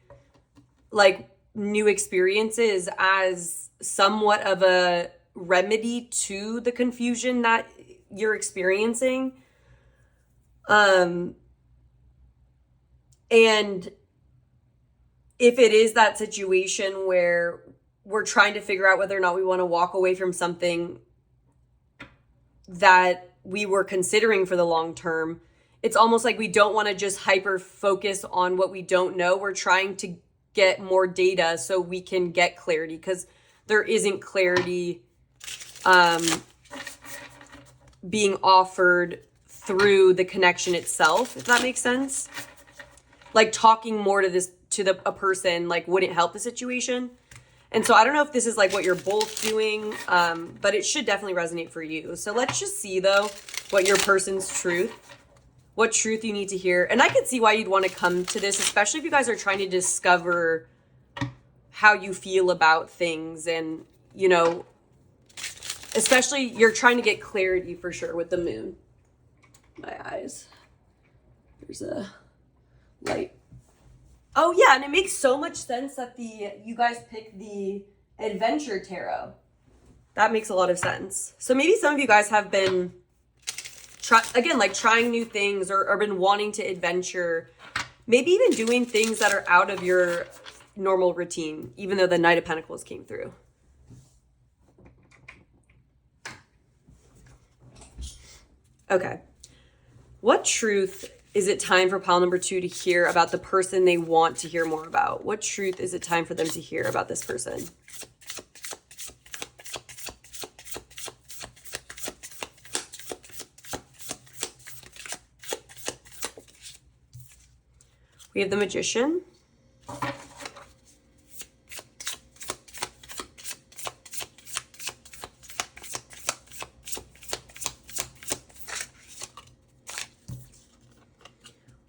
like new experiences as somewhat of a remedy to the confusion that you're experiencing. And if it is that situation where we're trying to figure out whether or not we want to walk away from something that we were considering for the long term, it's almost like we don't want to just hyper focus on what we don't know. We're trying to get more data so we can get clarity, because there isn't clarity being offered through the connection itself, if that makes sense. Like talking more to a person like wouldn't help the situation. And so I don't know if this is like what you're both doing, but it should definitely resonate for you. So let's just see though what your person's what truth you need to hear. And I could see why you'd want to come to this, especially if you guys are trying to discover how you feel about things. And, you know, especially you're trying to get clarity for sure with the moon. My eyes. There's a light. Oh yeah, and it makes so much sense that you guys picked the Adventure Tarot. That makes a lot of sense. So maybe some of you guys have been trying new things or been wanting to adventure, maybe even doing things that are out of your normal routine, even though the Knight of Pentacles came through. Okay. What truth is it time for pile number 2 to hear about the person they want to hear more about? What truth is it time for them to hear about this person? We have the Magician.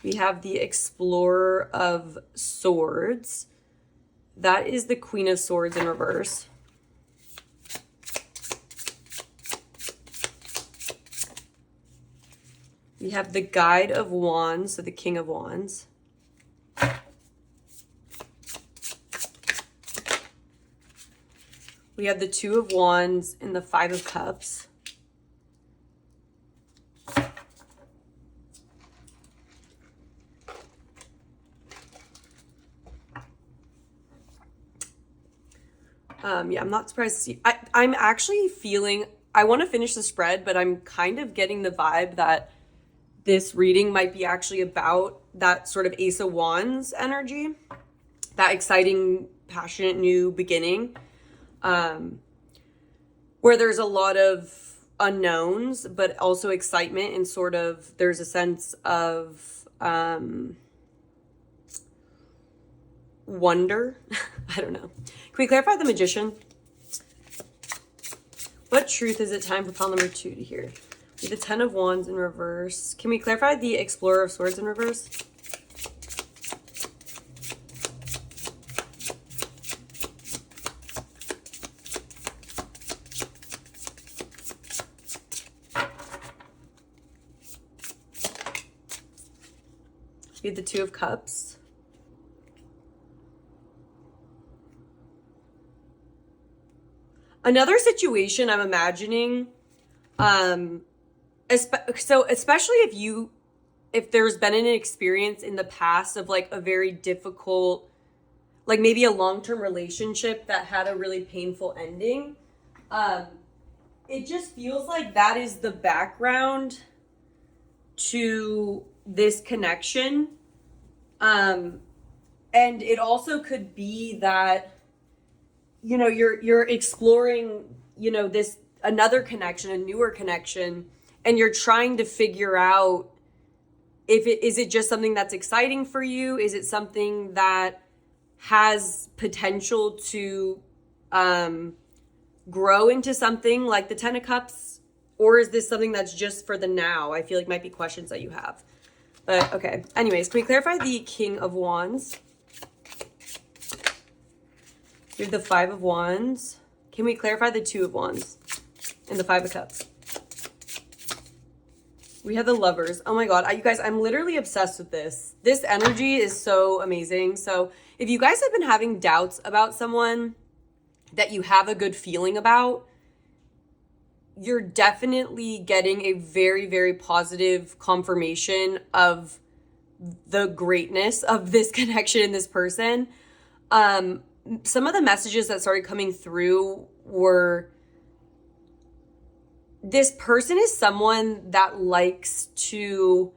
We have the Explorer of Swords. That is the Queen of Swords in reverse. We have the Guide of Wands, so the King of Wands. We have the Two of Wands and the Five of Cups. Yeah, I'm not surprised to see. I'm actually feeling, I want to finish the spread, but I'm kind of getting the vibe that this reading might be actually about that sort of Ace of Wands energy, that exciting, passionate new beginning, where there's a lot of unknowns, but also excitement, and sort of there's a sense of wonder. I don't know. Can we clarify the Magician? What truth is it time for pile number 2 to hear? We have the Ten of Wands in reverse. Can we clarify the Explorer of Swords in reverse? We have the Two of Cups. Another situation I'm imagining, so especially if there's been an experience in the past of like a very difficult, like maybe a long-term relationship that had a really painful ending, it just feels like that is the background to this connection. And it also could be that, you know, you're exploring, you know, this another connection, a newer connection, and you're trying to figure out is it just something that's exciting for you? Is it something that has potential to grow into something like the Ten of Cups? Or is this something that's just for the now? I feel like might be questions that you have. But okay. Anyways, can we clarify the King of Wands? We have the Five of Wands. Can we clarify the Two of Wands and the Five of Cups? We have the Lovers. Oh my God. You guys, I'm literally obsessed with this. This energy is so amazing. So if you guys have been having doubts about someone that you have a good feeling about, you're definitely getting a very, very positive confirmation of the greatness of this connection in this person. Some of the messages that started coming through were, this person is someone that likes to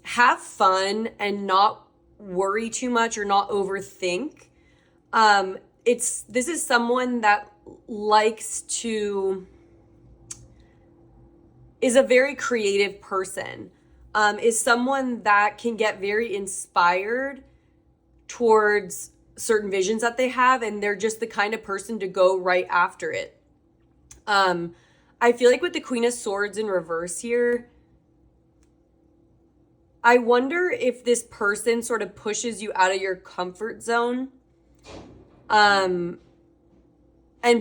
have fun and not worry too much or not overthink. This is someone that likes to, is a very creative person, is someone that can get very inspired towards certain visions that they have, and they're just the kind of person to go right after it. I feel like with the Queen of Swords in reverse here, I wonder if this person sort of pushes you out of your comfort zone, and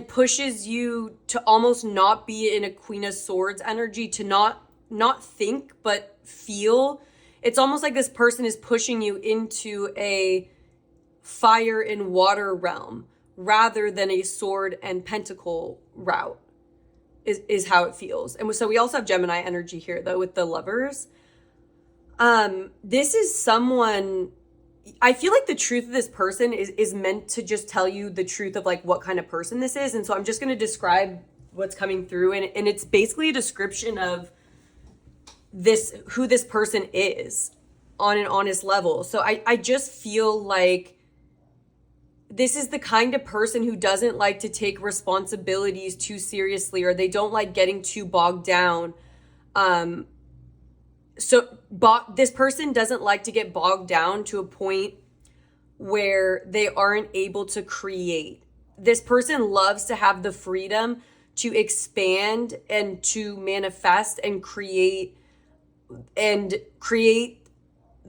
pushes you to almost not be in a Queen of Swords energy, to not think, but feel. It's almost like this person is pushing you into a fire and water realm rather than a sword and pentacle route, is how it feels. And so we also have Gemini energy here, though, with the Lovers. This is someone, I feel like the truth of this person is meant to just tell you the truth of like what kind of person this is. And so I'm just going to describe what's coming through. And it's basically a description of who this person is on an honest level. So I just feel like this is the kind of person who doesn't like to take responsibilities too seriously, or they don't like getting too bogged down. This person doesn't like to get bogged down to a point where they aren't able to create. This person loves to have the freedom to expand and to manifest and create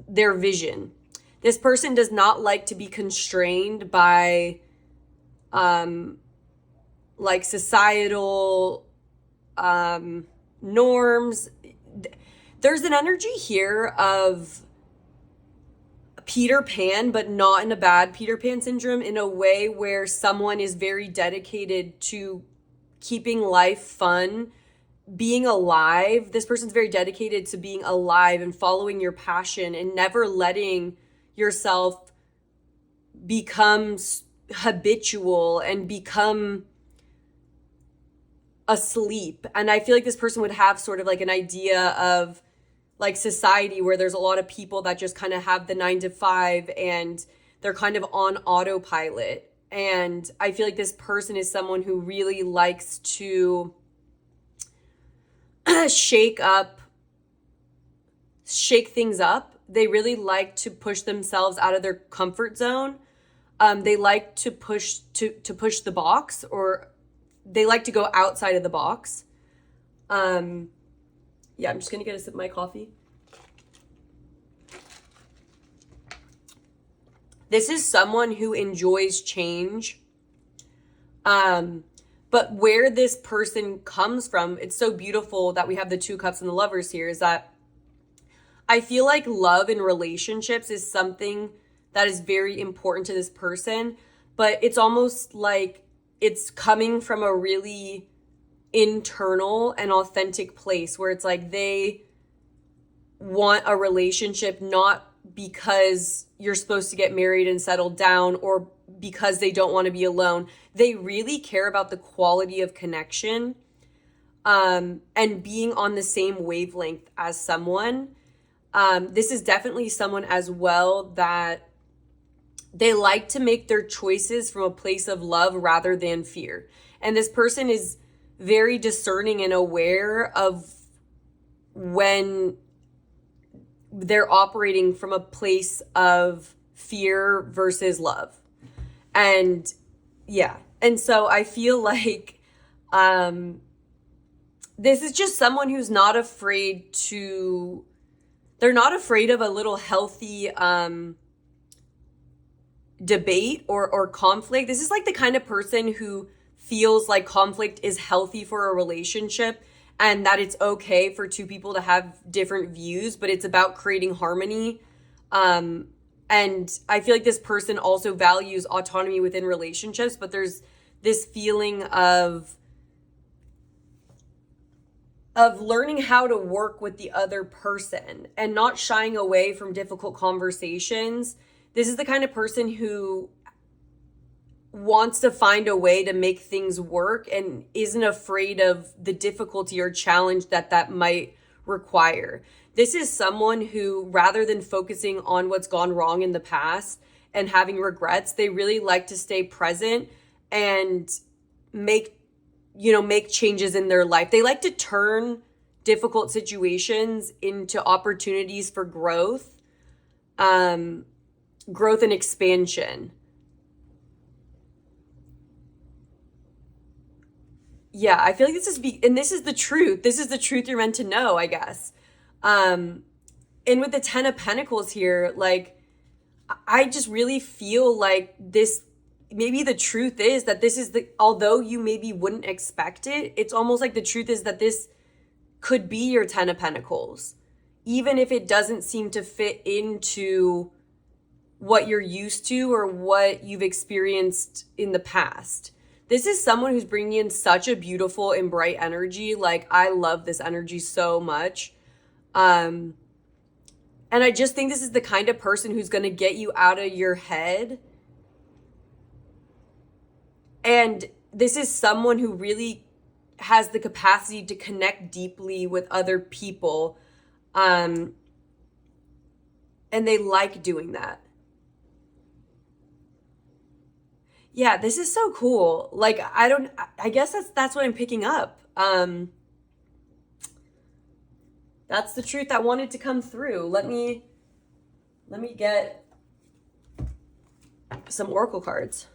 their vision. This person does not like to be constrained by like societal norms. There's an energy here of Peter Pan, but not in a bad Peter Pan syndrome, in a way where someone is very dedicated to keeping life fun, being alive. This person's very dedicated to being alive and following your passion and never letting yourself become habitual and become asleep. And I feel like this person would have sort of like an idea of like society where there's a lot of people that just kind of have the 9 to 5 and they're kind of on autopilot. And I feel like this person is someone who really likes to shake things up. They really like to push themselves out of their comfort zone. They like to push the box, or they like to go outside of the box. Yeah, I'm just gonna get a sip of my coffee. This is someone who enjoys change. But where this person comes from, it's so beautiful that we have the 2 cups and the Lovers here, is that I feel like love and relationships is something that is very important to this person, but it's almost like it's coming from a really internal and authentic place where it's like they want a relationship not because you're supposed to get married and settle down, or because they don't want to be alone. They really care about the quality of connection, and being on the same wavelength as someone. This is definitely someone as well that they like to make their choices from a place of love rather than fear. And this person is very discerning and aware of when they're operating from a place of fear versus love. And yeah. And so I feel like this is just someone who's not afraid to, they're not afraid of a little healthy debate or conflict. This is like the kind of person who feels like conflict is healthy for a relationship, and that it's okay for two people to have different views, but it's about creating harmony. And I feel like this person also values autonomy within relationships, but there's this feeling of learning how to work with the other person and not shying away from difficult conversations. This is the kind of person who wants to find a way to make things work and isn't afraid of the difficulty or challenge that might require. This is someone who, rather than focusing on what's gone wrong in the past and having regrets, they really like to stay present and make changes in their life. They like to turn difficult situations into opportunities for growth and expansion. Yeah, I feel like this is the truth. This is the truth you're meant to know, I guess. And with the 10 of Pentacles here, like, I just really feel like this, maybe the truth is that this is although you maybe wouldn't expect it, it's almost like the truth is that this could be your 10 of Pentacles, even if it doesn't seem to fit into what you're used to or what you've experienced in the past. This is someone who's bringing in such a beautiful and bright energy. Like, I love this energy so much. And I just think this is the kind of person who's going to get you out of your head. And this is someone who really has the capacity to connect deeply with other people. And they like doing that. Yeah, this is so cool. Like, I guess that's what I'm picking up. That's the truth that wanted to come through. Let me get some oracle cards.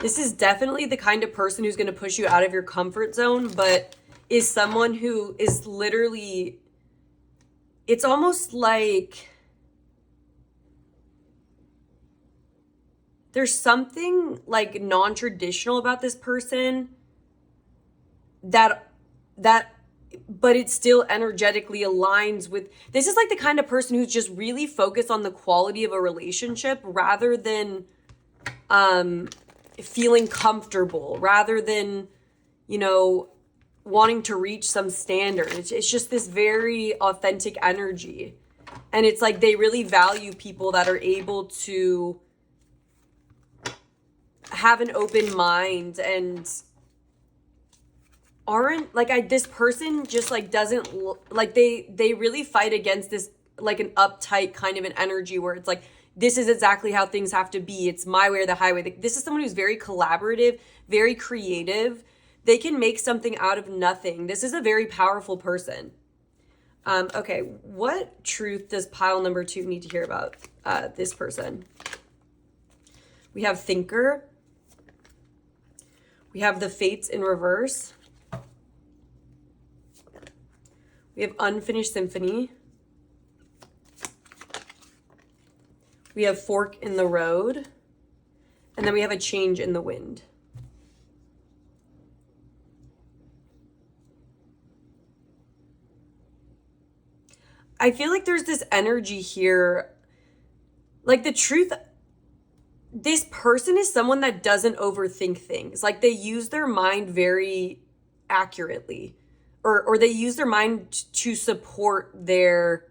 This is definitely the kind of person who's going to push you out of your comfort zone, but is someone who is literally, it's almost like there's something like non-traditional about this person but it still energetically aligns with, this is like the kind of person who's just really focused on the quality of a relationship rather than, feeling comfortable, rather than, wanting to reach some standard. It's just this very authentic energy. And it's like they really value people that are able to have an open mind and aren't like, this person just like doesn't like, they really fight against this, like an uptight kind of an energy where it's like, this is exactly how things have to be. It's my way or the highway. This is someone who's very collaborative, very creative. They can make something out of nothing. This is a very powerful person. Okay, what truth does pile number 2 need to hear about this person? We have Thinker. We have the Fates in reverse. We have Unfinished Symphony. We have Fork in the Road. And then we have a Change in the Wind. I feel like there's this energy here. Like, the truth, this person is someone that doesn't overthink things. Like, they use their mind very accurately. Or they use their mind to support their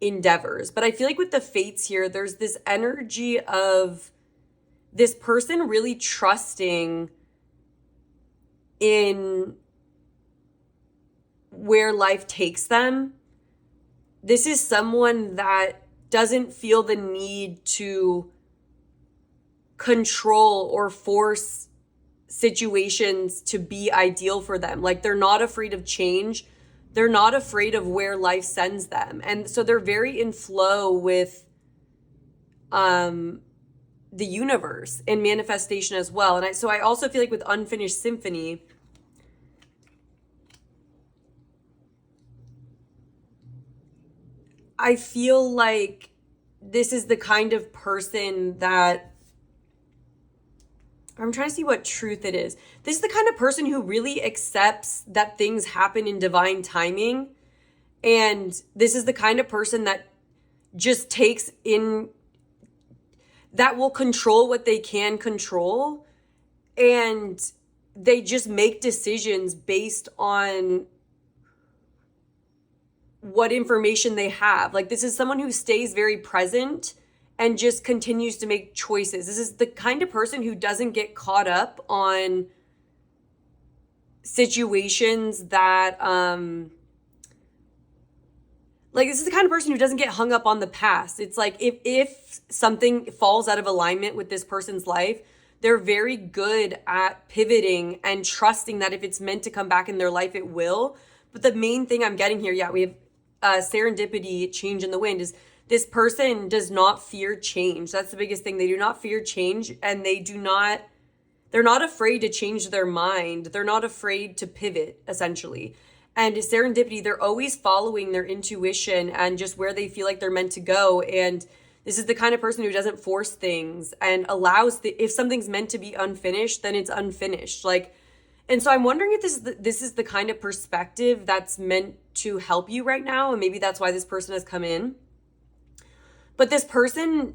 endeavors. But I feel like with the Fates here, there's this energy of this person really trusting in where life takes them. This is someone that doesn't feel the need to control or force situations to be ideal for them. Like, they're not afraid of change. They're not afraid of where life sends them. And so they're very in flow with the universe and manifestation as well. And so I also feel like with Unfinished Symphony, I feel like this is the kind of person that, I'm trying to see what truth it is. This is the kind of person who really accepts that things happen in divine timing. And this is the kind of person that just takes in, that will control what they can control. And they just make decisions based on what information they have. Like, this is someone who stays very present and just continues to make choices. This is the kind of person who doesn't get caught up on situations that, like, this is the kind of person who doesn't get hung up on the past. It's like, if something falls out of alignment with this person's life, they're very good at pivoting and trusting that if it's meant to come back in their life, it will. But the main thing I'm getting here, yeah, we have serendipity, change in the wind, is this person does not fear change. That's the biggest thing. They do not fear change, and they're not afraid to change their mind. They're not afraid to pivot, essentially. And serendipity, they're always following their intuition and just where they feel like they're meant to go. And this is the kind of person who doesn't force things and allows if something's meant to be unfinished, then it's unfinished. Like, and so I'm wondering if this is the kind of perspective that's meant to help you right now. And maybe that's why this person has come in. But this person,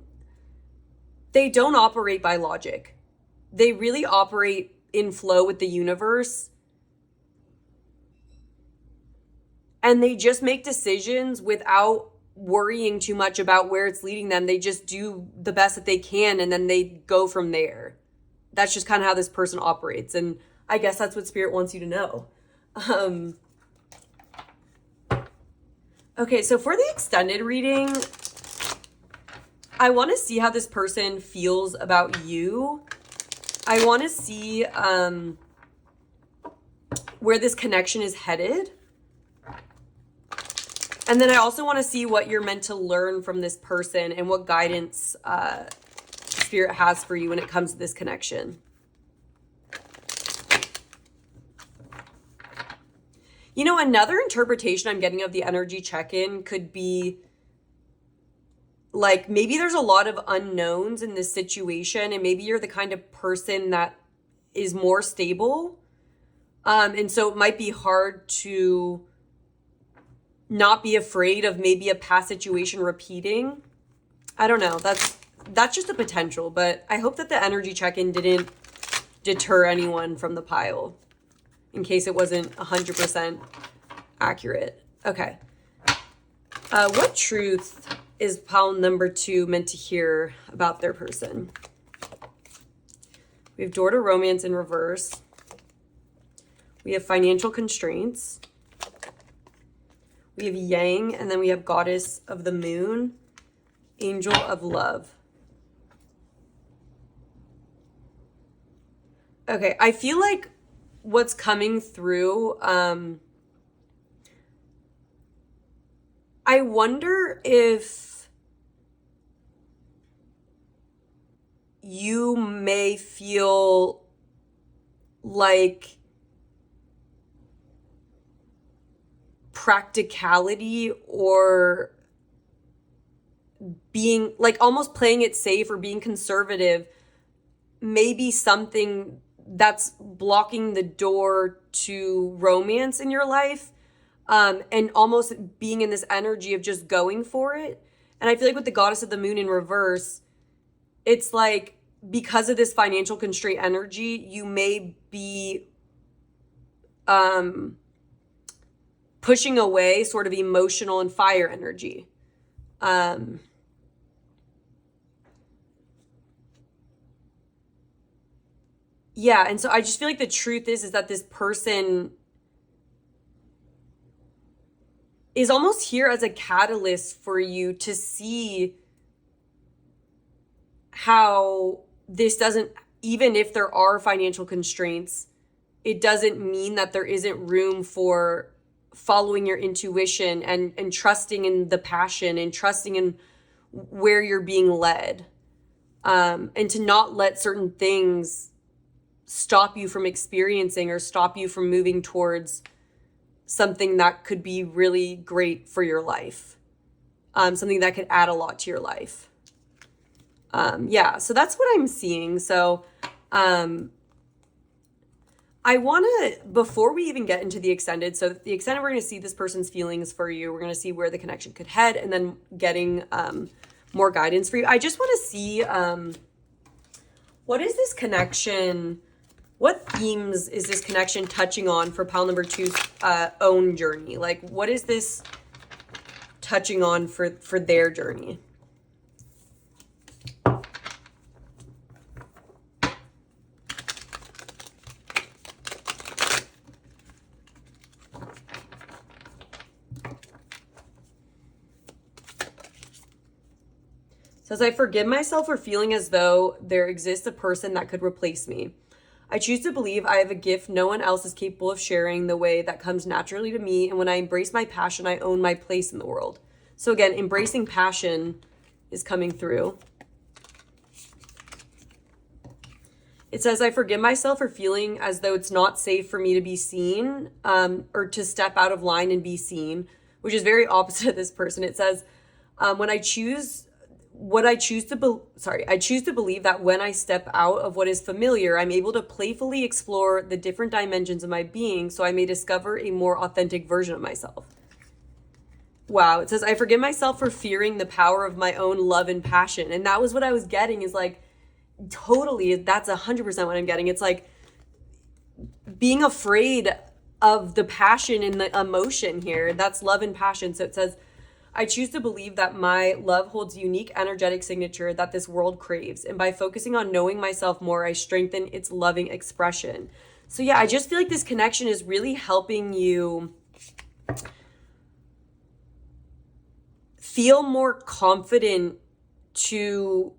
they don't operate by logic. They really operate in flow with the universe. And they just make decisions without worrying too much about where it's leading them. They just do the best that they can, and then they go from there. That's just kind of how this person operates. And I guess that's what Spirit wants you to know. Okay, so for the extended reading, I want to see how this person feels about you. I want to see where this connection is headed. And then I also want to see what you're meant to learn from this person and what guidance Spirit has for you when it comes to this connection. You know, another interpretation I'm getting of the energy check-in could be, like, maybe there's a lot of unknowns in this situation, and maybe you're the kind of person that is more stable. And so it might be hard to not be afraid of maybe a past situation repeating. I don't know. That's just a potential, but I hope that the energy check-in didn't deter anyone from the pile, in case it wasn't 100% accurate. Okay. What truth is pile number 2 meant to hear about their person? We have door to romance in reverse. We have financial constraints. We have yang, and then we have goddess of the moon, angel of love. Okay, I feel like what's coming through, I wonder if you may feel like practicality or being, like, almost playing it safe or being conservative may be something that's blocking the door to romance in your life, and almost being in this energy of just going for it. And I feel like with the goddess of the moon in reverse, it's like, because of this financial constraint energy, you may be pushing away sort of emotional and fire energy. Yeah, and so I just feel like the truth is that this person is almost here as a catalyst for you to see how this doesn't, even if there are financial constraints, it doesn't mean that there isn't room for following your intuition and trusting in the passion and trusting in where you're being led, and to not let certain things stop you from experiencing or stop you from moving towards something that could be really great for your life. something that could add a lot to your life. Yeah, so that's what I'm seeing. So I want to, before we even get into the extended, so the extended, we're going to see this person's feelings for you. We're going to see where the connection could head, and then getting more guidance for you. I just want to see, what is this connection? What themes is this connection touching on for pile number two's own journey? Like, what is this touching on for their journey? Says, I forgive myself for feeling as though there exists a person that could replace me. I choose to believe I have a gift no one else is capable of sharing the way that comes naturally to me. And when I embrace my passion, I own my place in the world. So again, embracing passion is coming through. It says, I forgive myself for feeling as though it's not safe for me to be seen, or to step out of line and be seen, which is very opposite of this person. It says, I choose to believe that when I step out of what is familiar, I'm able to playfully explore the different dimensions of my being so I may discover a more authentic version of myself. Wow. It says, I forgive myself for fearing the power of my own love and passion. And that was what I was getting, is like, totally, that's 100% what I'm getting. It's like being afraid of the passion and the emotion here. That's love and passion. So it says, I choose to believe that my love holds a unique energetic signature that this world craves. And by focusing on knowing myself more, I strengthen its loving expression. So yeah, I just feel like this connection is really helping you feel more confident to,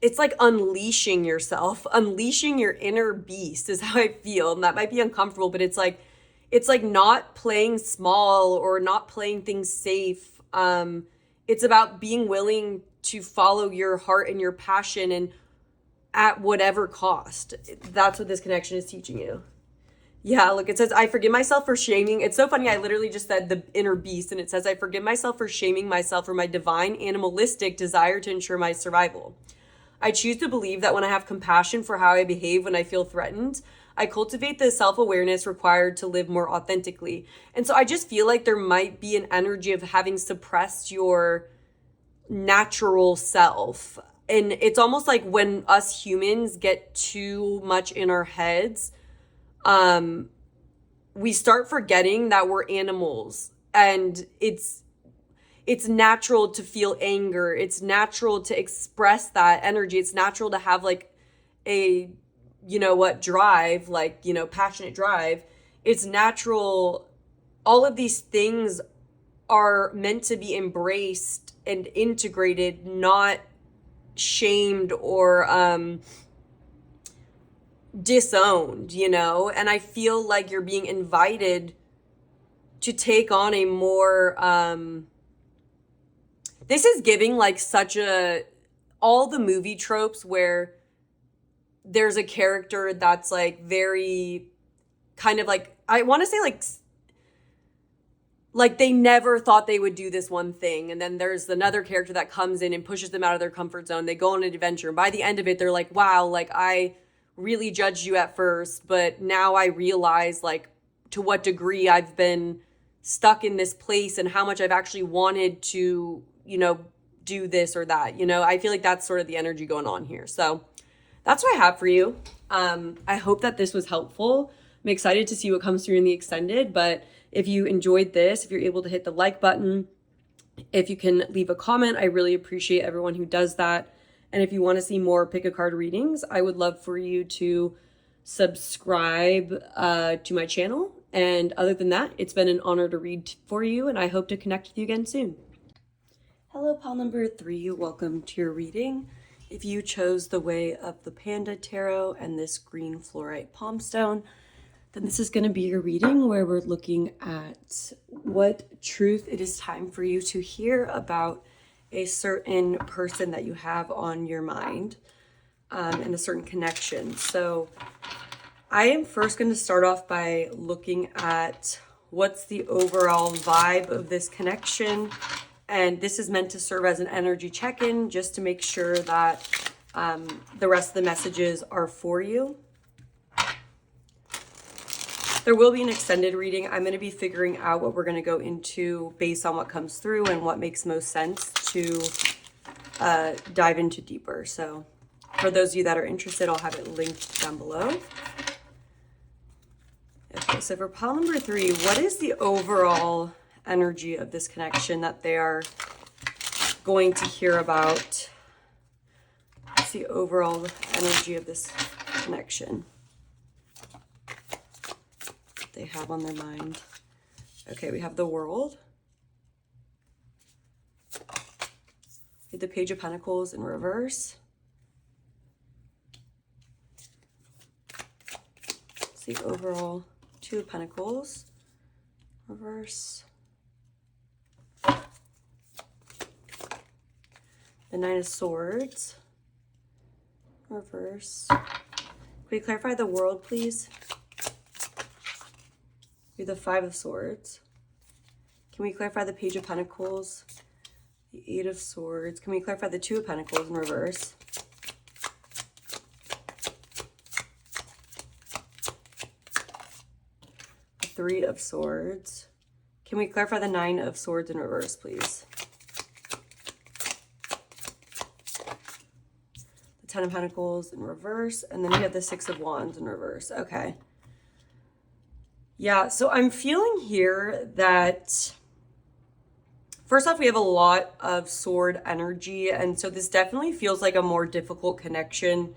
it's like unleashing yourself, unleashing your inner beast is how I feel. And that might be uncomfortable, but it's like not playing small or not playing things safe. It's about being willing to follow your heart and your passion, and at whatever cost. That's what this connection is teaching you. Yeah, look, it says, I forgive myself for shaming. It's so funny. I literally just said the inner beast, and it says, I forgive myself for shaming myself for my divine animalistic desire to ensure my survival. I choose to believe that when I have compassion for how I behave when I feel threatened, I cultivate the self-awareness required to live more authentically. And so I just feel like there might be an energy of having suppressed your natural self. And it's almost like when us humans get too much in our heads, we start forgetting that we're animals, and it's natural to feel anger. It's natural to express that energy. It's natural to have like a, drive, like, passionate drive. It's natural. All of these things are meant to be embraced and integrated, not shamed or, disowned, and I feel like you're being invited to take on a more, this is giving like all the movie tropes where there's a character that's like very kind of like, I want to say like they never thought they would do this one thing. And then there's another character that comes in and pushes them out of their comfort zone. They go on an adventure. And by the end of it, they're like, wow, like I really judged you at first, but now I realize like to what degree I've been stuck in this place and how much I've actually wanted to, do this or that. I feel like that's sort of the energy going on here. So that's what I have for you. I hope that this was helpful. I'm excited to see what comes through in the extended, but if you enjoyed this, if you're able to hit the like button, if you can leave a comment, I really appreciate everyone who does that. And if you want to see more pick a card readings, I would love for you to subscribe to my channel. And other than that, it's been an honor to read for you, and I hope to connect with you again soon. Hello, pile number 3. Welcome to your reading. If you chose the way of the Panda Tarot and this green fluorite palm stone, then this is going to be your reading where we're looking at what truth it is time for you to hear about a certain person that you have on your mind, and a certain connection. So I am first going to start off by looking at what's the overall vibe of this connection? And this is meant to serve as an energy check-in just to make sure that the rest of the messages are for you. There will be an extended reading. I'm going to be figuring out what we're going to go into based on what comes through and what makes most sense to dive into deeper. So for those of you that are interested, I'll have it linked down below. Okay, so for pile number 3, what is the overall energy of this connection that they are going to hear about? What's the overall energy of this connection they have on their mind? Okay, we have the World. We have the Page of Pentacles in reverse. It's the overall Two of Pentacles, reverse. The Nine of Swords, reverse. Can we clarify the World, please? We have the Five of Swords. Can we clarify the Page of Pentacles? The Eight of Swords. Can we clarify the Two of Pentacles in reverse? The Three of Swords. Can we clarify the Nine of Swords in reverse, please? The Ten of Pentacles in reverse. And then we have the Six of Wands in reverse. Okay. Yeah, so I'm feeling here that, first off, we have a lot of sword energy, and so this definitely feels like a more difficult connection.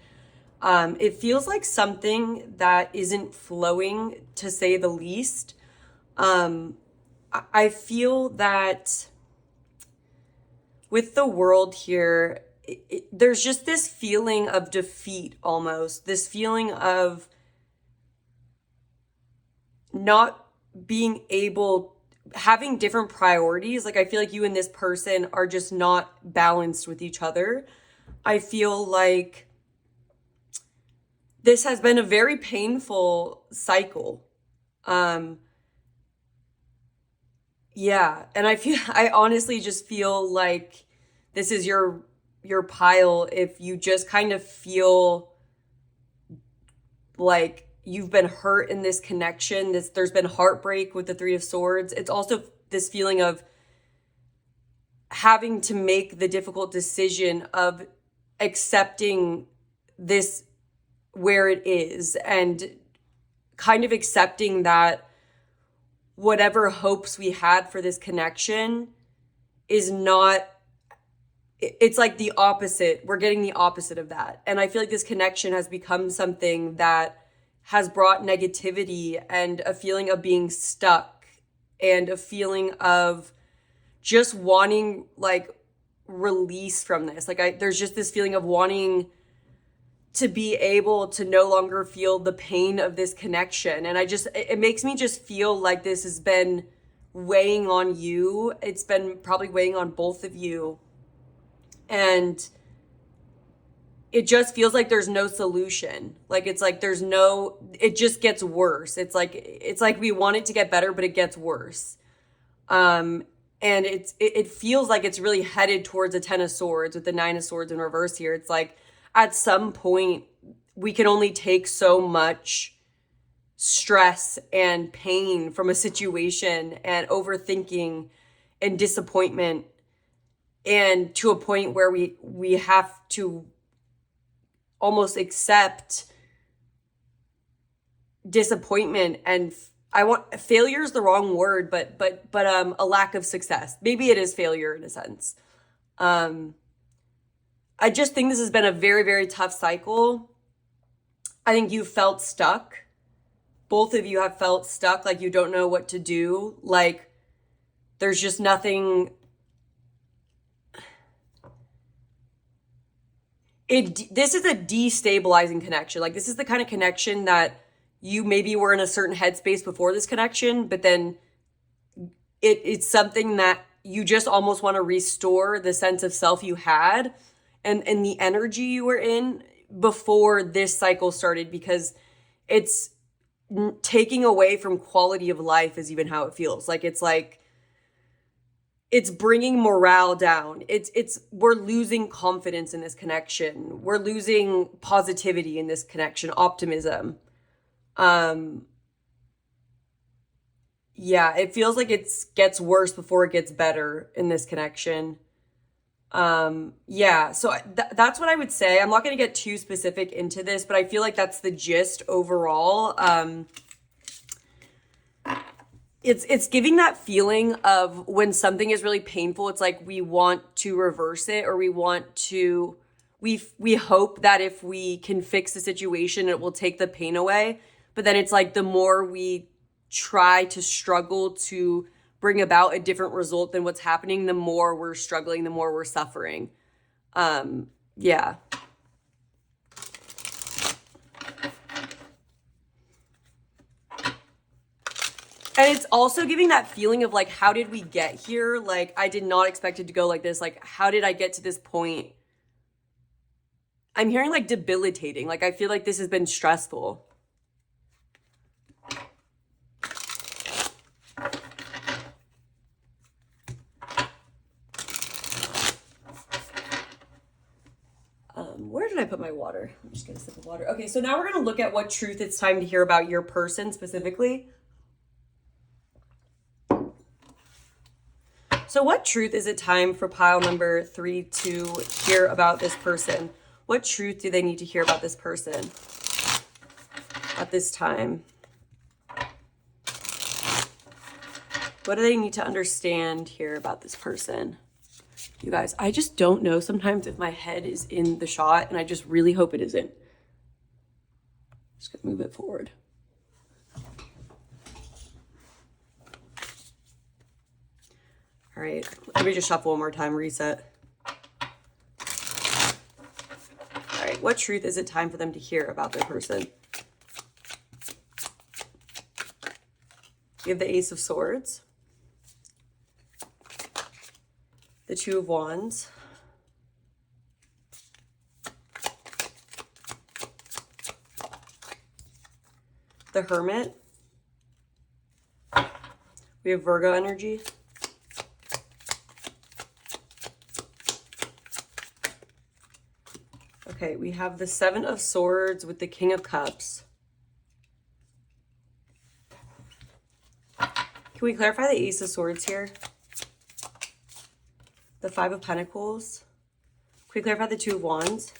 It feels like something that isn't flowing, to say the least. I feel that with the World here, there's just this feeling of defeat almost, this feeling of not being able, having different priorities. Like, I feel like you and this person are just not balanced with each other. I feel like this has been a very painful cycle. Yeah, and I honestly just feel like this is your pile if you just kind of feel like you've been hurt in this connection. There's been heartbreak with the Three of Swords. It's also this feeling of having to make the difficult decision of accepting this where it is and kind of accepting that whatever hopes we had for this connection is not, it's like the opposite. We're getting the opposite of that. And I feel like this connection has become something that has brought negativity and a feeling of being stuck and a feeling of just wanting like release from this. Like there's just this feeling of wanting to be able to no longer feel the pain of this connection. And it makes me just feel like this has been weighing on you. It's been probably weighing on both of you. And it just feels like there's no solution. Like, it's like it just gets worse. It's like we want it to get better, but it gets worse. And it feels like it's really headed towards a Ten of Swords with the Nine of Swords in reverse here. It's like at some point we can only take so much stress and pain from a situation and overthinking and disappointment, and to a point where we have to almost accept disappointment and failure is the wrong word, but a lack of success. Maybe it is failure in a sense. I just think this has been a very, very tough cycle. I think you felt stuck. Both of you have felt stuck, like you don't know what to do. Like there's just nothing. This is a destabilizing connection. Like, this is the kind of connection that you maybe were in a certain headspace before this connection, but then it's something that you just almost want to restore the sense of self you had and the energy you were in before this cycle started, because it's taking away from quality of life is even how it feels. Like it's bringing morale down. We're losing confidence in this connection. We're losing positivity in this connection, optimism. Yeah, it feels like it gets worse before it gets better in this connection. Yeah, so that's what I would say. I'm not going to get too specific into this, but I feel like that's the gist overall. It's giving that feeling of when something is really painful, it's like we want to reverse it, or we hope that if we can fix the situation, it will take the pain away. But then it's like the more we try to struggle to bring about a different result than what's happening, the more we're struggling, the more we're suffering. Yeah. And it's also giving that feeling of like, how did we get here? Like, I did not expect it to go like this. Like, how did I get to this point? I'm hearing like debilitating. Like, I feel like this has been stressful. Where did I put my water? I'm just gonna sip of water. Okay, so now we're gonna look at what truth it's time to hear about your person specifically. So what truth is it time for pile number 3 to hear about this person? What truth do they need to hear about this person at this time? What do they need to understand here about this person? You guys, I just don't know sometimes if my head is in the shot, and I just really hope it isn't. Just gonna move it forward. All right, let me just shuffle one more time, reset. All right, what truth is it time for them to hear about their person? We have the Ace of Swords, the Two of Wands, the Hermit, we have Virgo energy, okay, we have the Seven of Swords with the King of Cups. Can we clarify the Ace of Swords here? The Five of Pentacles. Can we clarify the Two of Wands?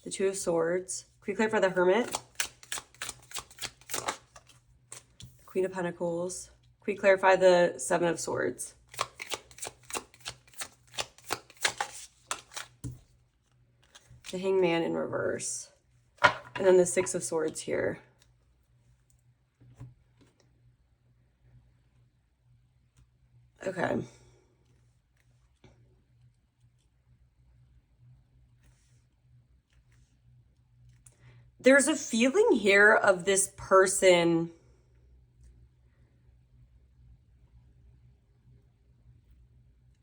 The Two of Swords. Can we clarify the Hermit? The Queen of Pentacles. Can we clarify the Seven of Swords? The Hangman in reverse. And then the Six of Swords here. Okay. There's a feeling here of this person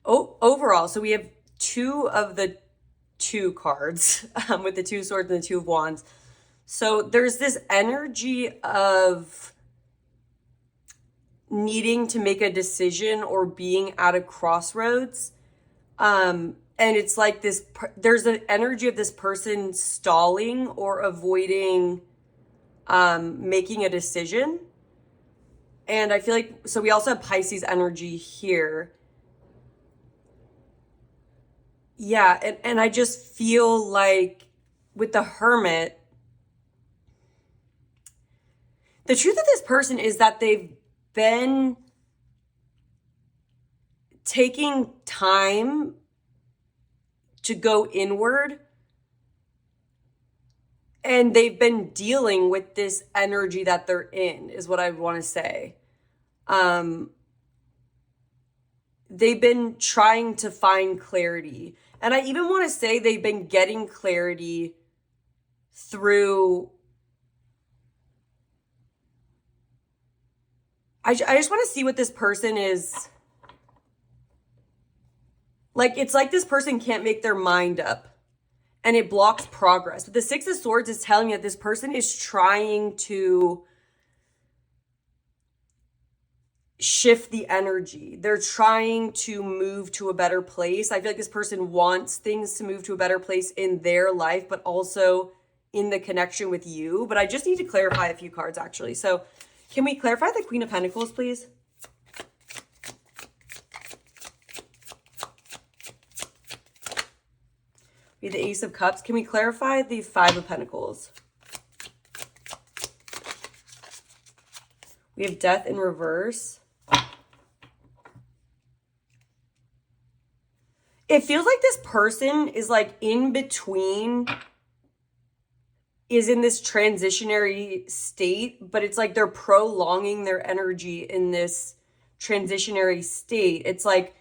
overall. So we have two of the two cards with the Two of Swords and the Two of Wands. So there's this energy of needing to make a decision or being at a crossroads. And it's like this, there's an energy of this person stalling or avoiding making a decision. And I feel like, so we also have Pisces energy here. Yeah, and I just feel like with the Hermit, the truth of this person is that they've been taking time to go inward, and they've been dealing with this energy that they're in, is what I want to say. They've been trying to find clarity. And I even want to say they've been getting clarity through... I just want to see what this person is... Like, it's like this person can't make their mind up. and it blocks progress. But the Six of Swords is telling me that this person is trying to shift the energy. They're trying to move to a better place. I feel like this person wants things to move to a better place in their life, but also in the connection with you. But I just need to clarify a few cards, actually. So can we clarify the Queen of Pentacles, please? We have the Ace of Cups. Can we clarify the Five of Pentacles? We have Death in reverse. It feels like this person is like in between, is in this transitionary state, but it's like they're prolonging their energy in this transitionary state. It's like,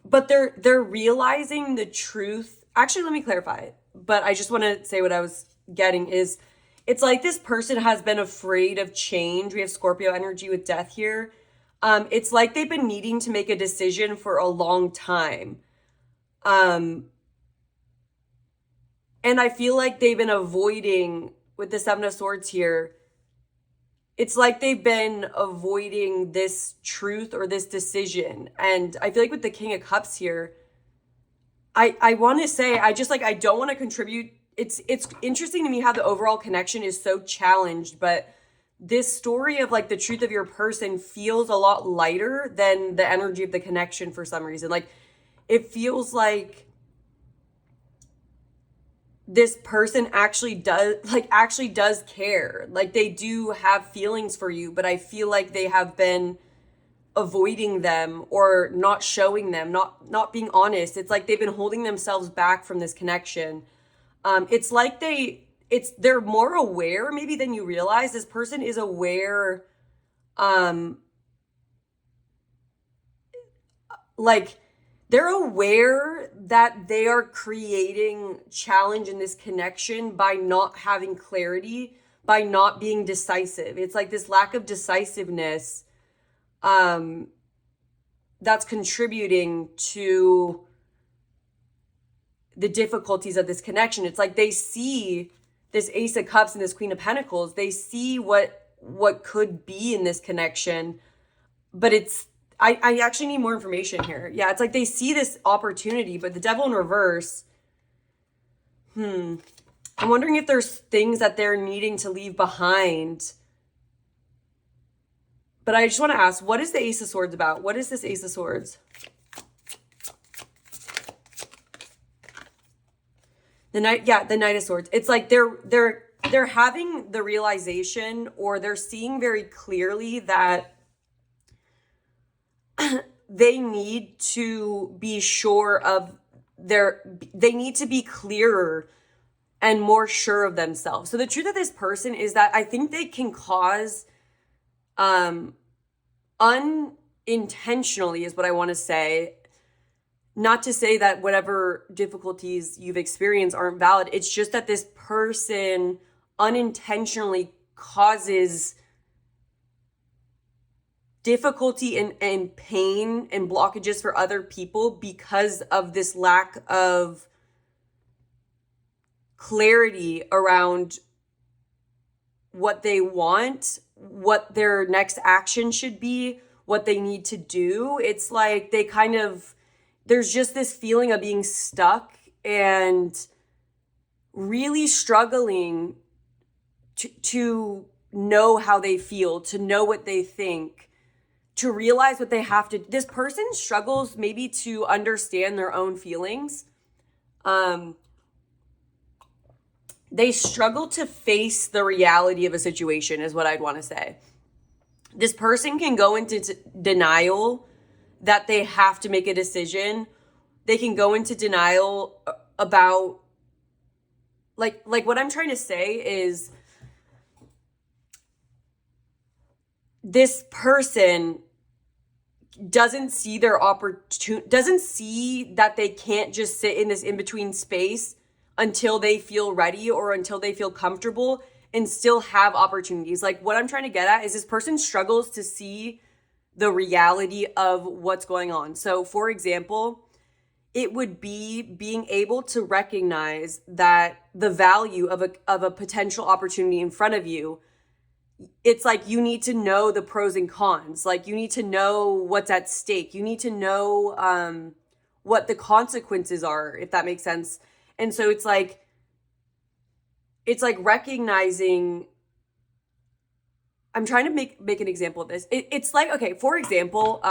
but they're realizing the truth. Actually, let me clarify it. But I just want to say what I was getting is, it's like this person has been afraid of change. We have Scorpio energy with Death here. It's like they've been needing to make a decision for a long time. And I feel like they've been avoiding, with the Seven of Swords here, it's like they've been avoiding this truth or this decision. And I feel like with the King of Cups here, I want to say, I don't want to contribute. It's interesting to me how the overall connection is so challenged, but this story of like the truth of your person feels a lot lighter than the energy of the connection for some reason. Like it feels like this person actually does care. Like they do have feelings for you, but I feel like they have been avoiding them or not showing them, not being honest. It's like they've been holding themselves back from this connection. It's like they're more aware maybe than you realize. This person is aware, like they're aware that they are creating challenge in this connection by not having clarity, by not being decisive. It's like this lack of decisiveness that's contributing to the difficulties of this connection. It's like they see this Ace of Cups and this Queen of Pentacles. They see what could be in this connection, but it's, I actually need more information here. Yeah, it's like they see this opportunity, but the Devil in reverse, I'm wondering if there's things that they're needing to leave behind. But I just want to ask, what is the Ace of Swords about? What is this Ace of Swords? The Knight of Swords. It's like they're having the realization, or they're seeing very clearly that they need to be sure of they need to be clearer and more sure of themselves. So the truth of this person is that I think they can cause unintentionally, is what I want to say. Not to say that whatever difficulties you've experienced aren't valid. It's just that this person unintentionally causes difficulty and pain and blockages for other people because of this lack of clarity around what they want, what their next action should be, what they need to do. It's like they kind of, there's just this feeling of being stuck and really struggling to know how they feel, to know what they think, to realize what they have to. This person struggles maybe to understand their own feelings. They struggle to face the reality of a situation, is what I'd want to say. This person can go into denial that they have to make a decision. They can go into denial about, like what I'm trying to say is, this person doesn't see their opportunity, doesn't see that they can't just sit in this in-between space until they feel ready or until they feel comfortable and still have opportunities. Like what I'm trying to get at is this person struggles to see the reality of what's going on. So for example, it would be being able to recognize that the value of a potential opportunity in front of you. It's like you need to know the pros and cons. Like you need to know what's at stake. You need to know what the consequences are, if that makes sense. And so it's like recognizing. I'm trying to make an example of this. It's like, okay, for example,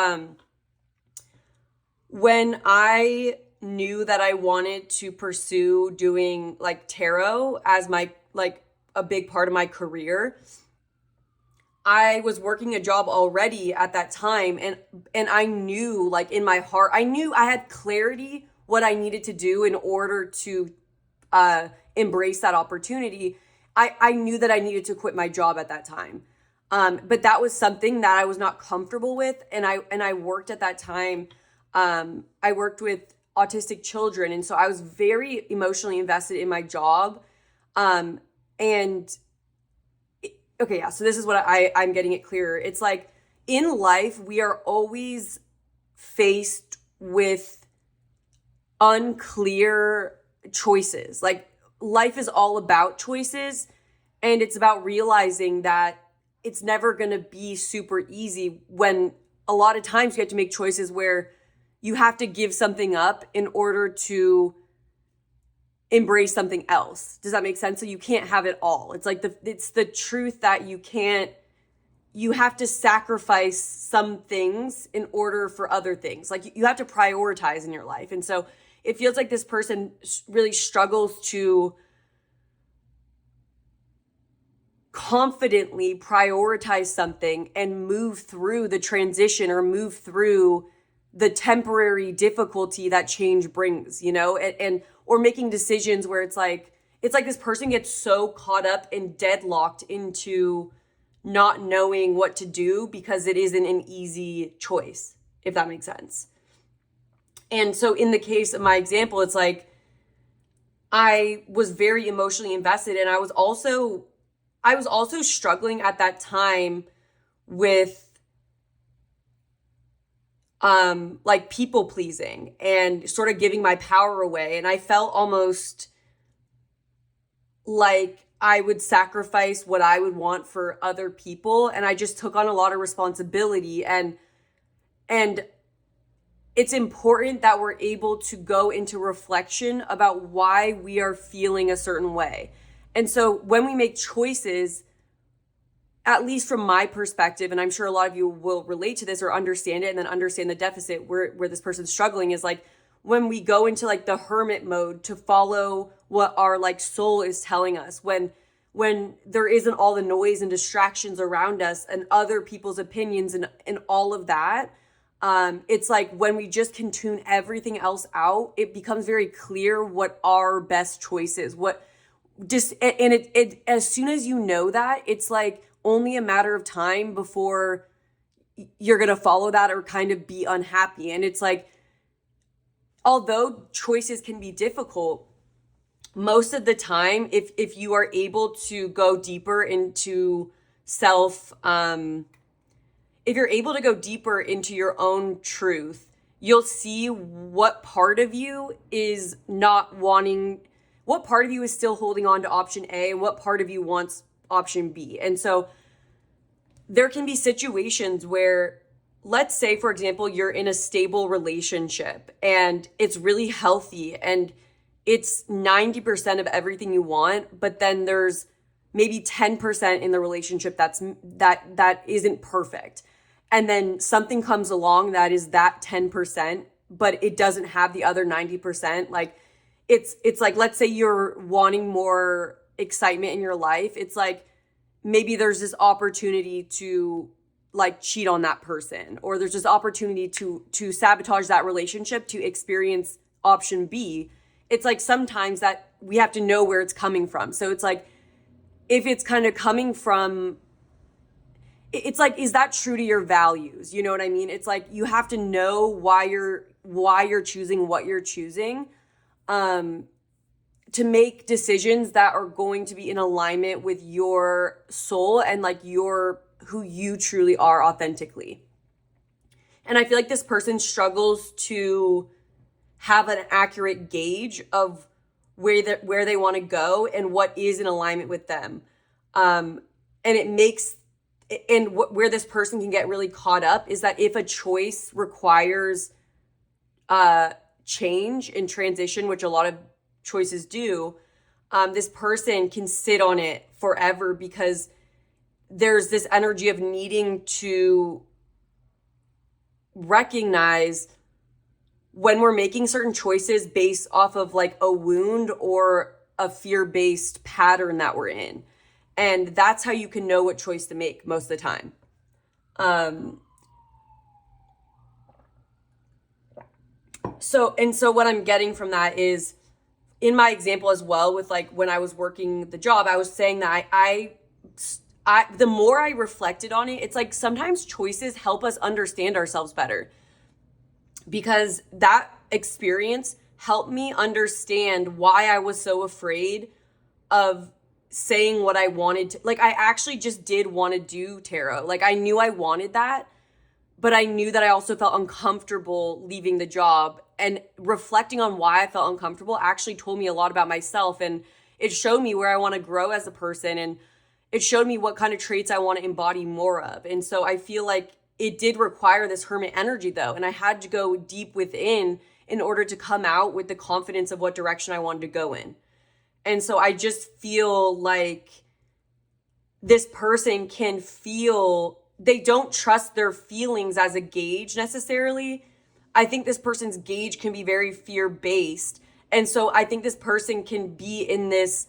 when I knew that I wanted to pursue doing like tarot as my like a big part of my career, I was working a job already at that time, and I knew, like in my heart, I knew I had clarity what I needed to do in order to embrace that opportunity. I knew that I needed to quit my job at that time. But that was something that I was not comfortable with, and I worked at that time. I worked with autistic children, and so I was very emotionally invested in my job. And okay, yeah, so this is what I'm getting it clearer. It's like in life, we are always faced with unclear choices. Like life is all about choices, and it's about realizing that it's never going to be super easy when a lot of times you have to make choices where you have to give something up in order to embrace something else. Does that make sense? So you can't have it all. It's like it's the truth that you have to sacrifice some things in order for other things. Like you have to prioritize in your life. And so it feels like this person really struggles to confidently prioritize something and move through the transition or move through the temporary difficulty that change brings, you know, and or making decisions where it's like this person gets so caught up and deadlocked into not knowing what to do because it isn't an easy choice, if that makes sense. And so in the case of my example, it's like I was very emotionally invested, and I was also struggling at that time with like people pleasing and sort of giving my power away. And I felt almost like I would sacrifice what I would want for other people. And I just took on a lot of responsibility. And it's important that we're able to go into reflection about why we are feeling a certain way. And so when we make choices, at least from my perspective, and I'm sure a lot of you will relate to this or understand it and then understand the deficit where this person's struggling, is like when we go into like the hermit mode to follow what our like soul is telling us, when there isn't all the noise and distractions around us and other people's opinions and all of that. It's like when we just can tune everything else out, it becomes very clear what our best choice is. It as soon as you know that, it's like only a matter of time before you're going to follow that or kind of be unhappy. And it's like, although choices can be difficult, most of the time, if you are able to go deeper into if you're able to go deeper into your own truth, you'll see what part of you is not wanting, what part of you is still holding on to option A and what part of you wants option B. And so there can be situations where, let's say, for example, you're in a stable relationship and it's really healthy and it's 90% of everything you want, but then there's maybe 10% in the relationship that isn't perfect. And then something comes along that is that 10%, but it doesn't have the other 90%. Like it's like, let's say you're wanting more excitement in your life. It's like, maybe there's this opportunity to like cheat on that person, or there's this opportunity to sabotage that relationship to experience option B. It's like sometimes that we have to know where it's coming from. So it's like, if it's kind of coming from, it's like, is that true to your values? You know what I mean? It's like, you have to know why you're choosing what you're choosing, to make decisions that are going to be in alignment with your soul and like who you truly are authentically. And I feel like this person struggles to have an accurate gauge of where they want to go and what is in alignment with them. And it makes, and where this person can get really caught up is that if a choice requires change and transition, which a lot of choices do, this person can sit on it forever because there's this energy of needing to recognize when we're making certain choices based off of like a wound or a fear-based pattern that we're in. And that's how you can know what choice to make most of the time. So what I'm getting from that is, in my example as well, with like when I was working the job, I was saying that I the more I reflected on it, it's like sometimes choices help us understand ourselves better, because that experience helped me understand why I was so afraid of saying what I wanted to. Like, I actually just did want to do tarot. Like, I knew I wanted that, but I knew that I also felt uncomfortable leaving the job. And reflecting on why I felt uncomfortable actually told me a lot about myself, and it showed me where I want to grow as a person, and it showed me what kind of traits I want to embody more of. And so I feel like it did require this hermit energy though, and I had to go deep within in order to come out with the confidence of what direction I wanted to go in. And so I just feel like this person can feel, they don't trust their feelings as a gauge necessarily. I think this person's gauge can be very fear-based. And so I think this person can be in this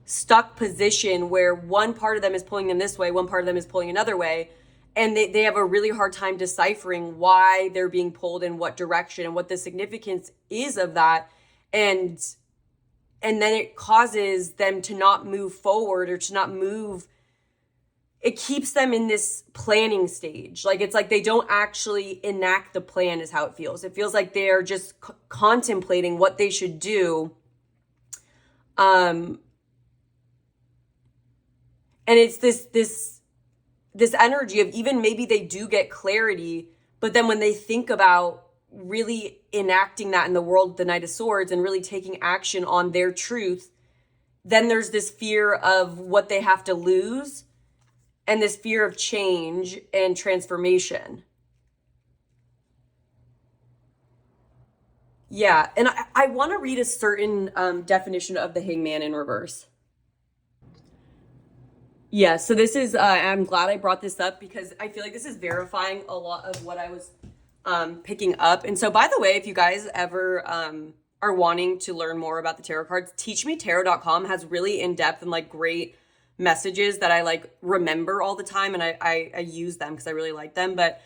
stuck position where one part of them is pulling them this way, one part of them is pulling another way. And they have a really hard time deciphering why they're being pulled in what direction and what the significance is of that. And then it causes them to not move forward or to not move. It keeps them in this planning stage. Like, it's like they don't actually enact the plan is how it feels. It feels like they're just contemplating what they should do. And it's this energy of, even maybe they do get clarity, but then when they think about really enacting that in the world with the Knight of Swords and really taking action on their truth, then there's this fear of what they have to lose and this fear of change and transformation. Yeah, and I want to read a certain definition of the Hangman in reverse. Yeah, so this is, I'm glad I brought this up because I feel like this is verifying a lot of what I was picking up. And so, by the way, if you guys ever are wanting to learn more about the tarot cards, teachmetarot.com has really in-depth and like great messages that I like remember all the time, and I use them because I really like them. But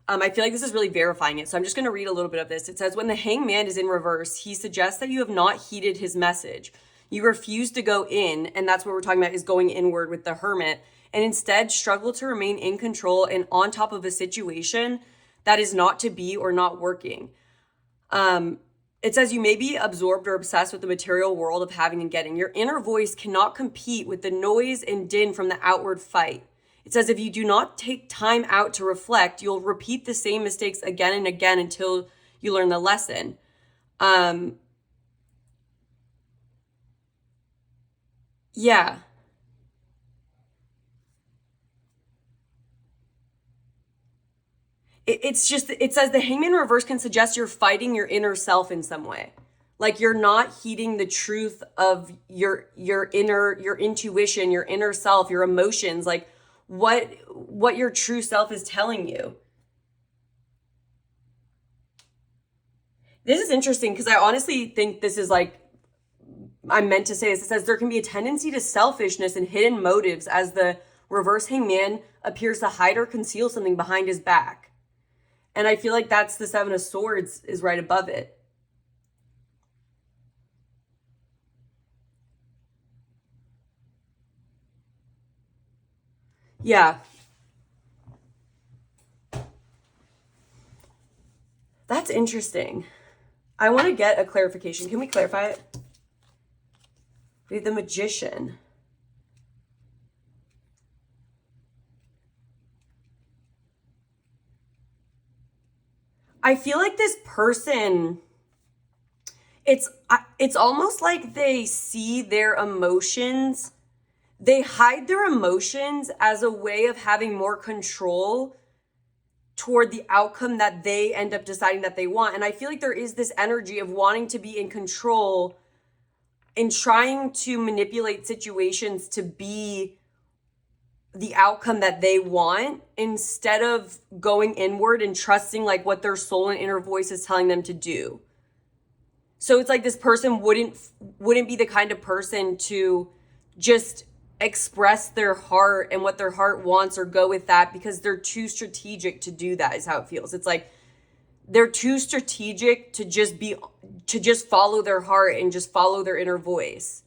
I feel like this is really verifying it. So I'm just going to read a little bit of this. It says, when the Hangman is in reverse, he suggests that you have not heeded his message. You refuse to go in, and that's what we're talking about, is going inward with the Hermit, and instead struggle to remain in control and on top of a situation that is not to be or not working. It says you may be absorbed or obsessed with the material world of having and getting. Your inner voice cannot compete with the noise and din from the outward fight. It says if you do not take time out to reflect, you'll repeat the same mistakes again and again until you learn the lesson. Yeah. It's just, it says the Hangman reverse can suggest you're fighting your inner self in some way. Like, you're not heeding the truth of your intuition, your inner self, your emotions, like what your true self is telling you. This is interesting because I honestly think this is like, I meant to say this. It says there can be a tendency to selfishness and hidden motives as the reverse Hangman appears to hide or conceal something behind his back. And I feel like that's the Seven of Swords is right above it. Yeah. That's interesting. I want to get a clarification. Can we clarify it? We have the Magician. I feel like this person it's almost like they see their emotions, they hide their emotions as a way of having more control toward the outcome that they end up deciding that they want. And I feel like there is this energy of wanting to be in control and trying to manipulate situations to be the outcome that they want, instead of going inward and trusting like what their soul and inner voice is telling them to do. So it's like this person wouldn't be the kind of person to just express their heart and what their heart wants or go with that, because they're too strategic to do that, is how it feels. It's like they're too strategic to just follow their heart and just follow their inner voice.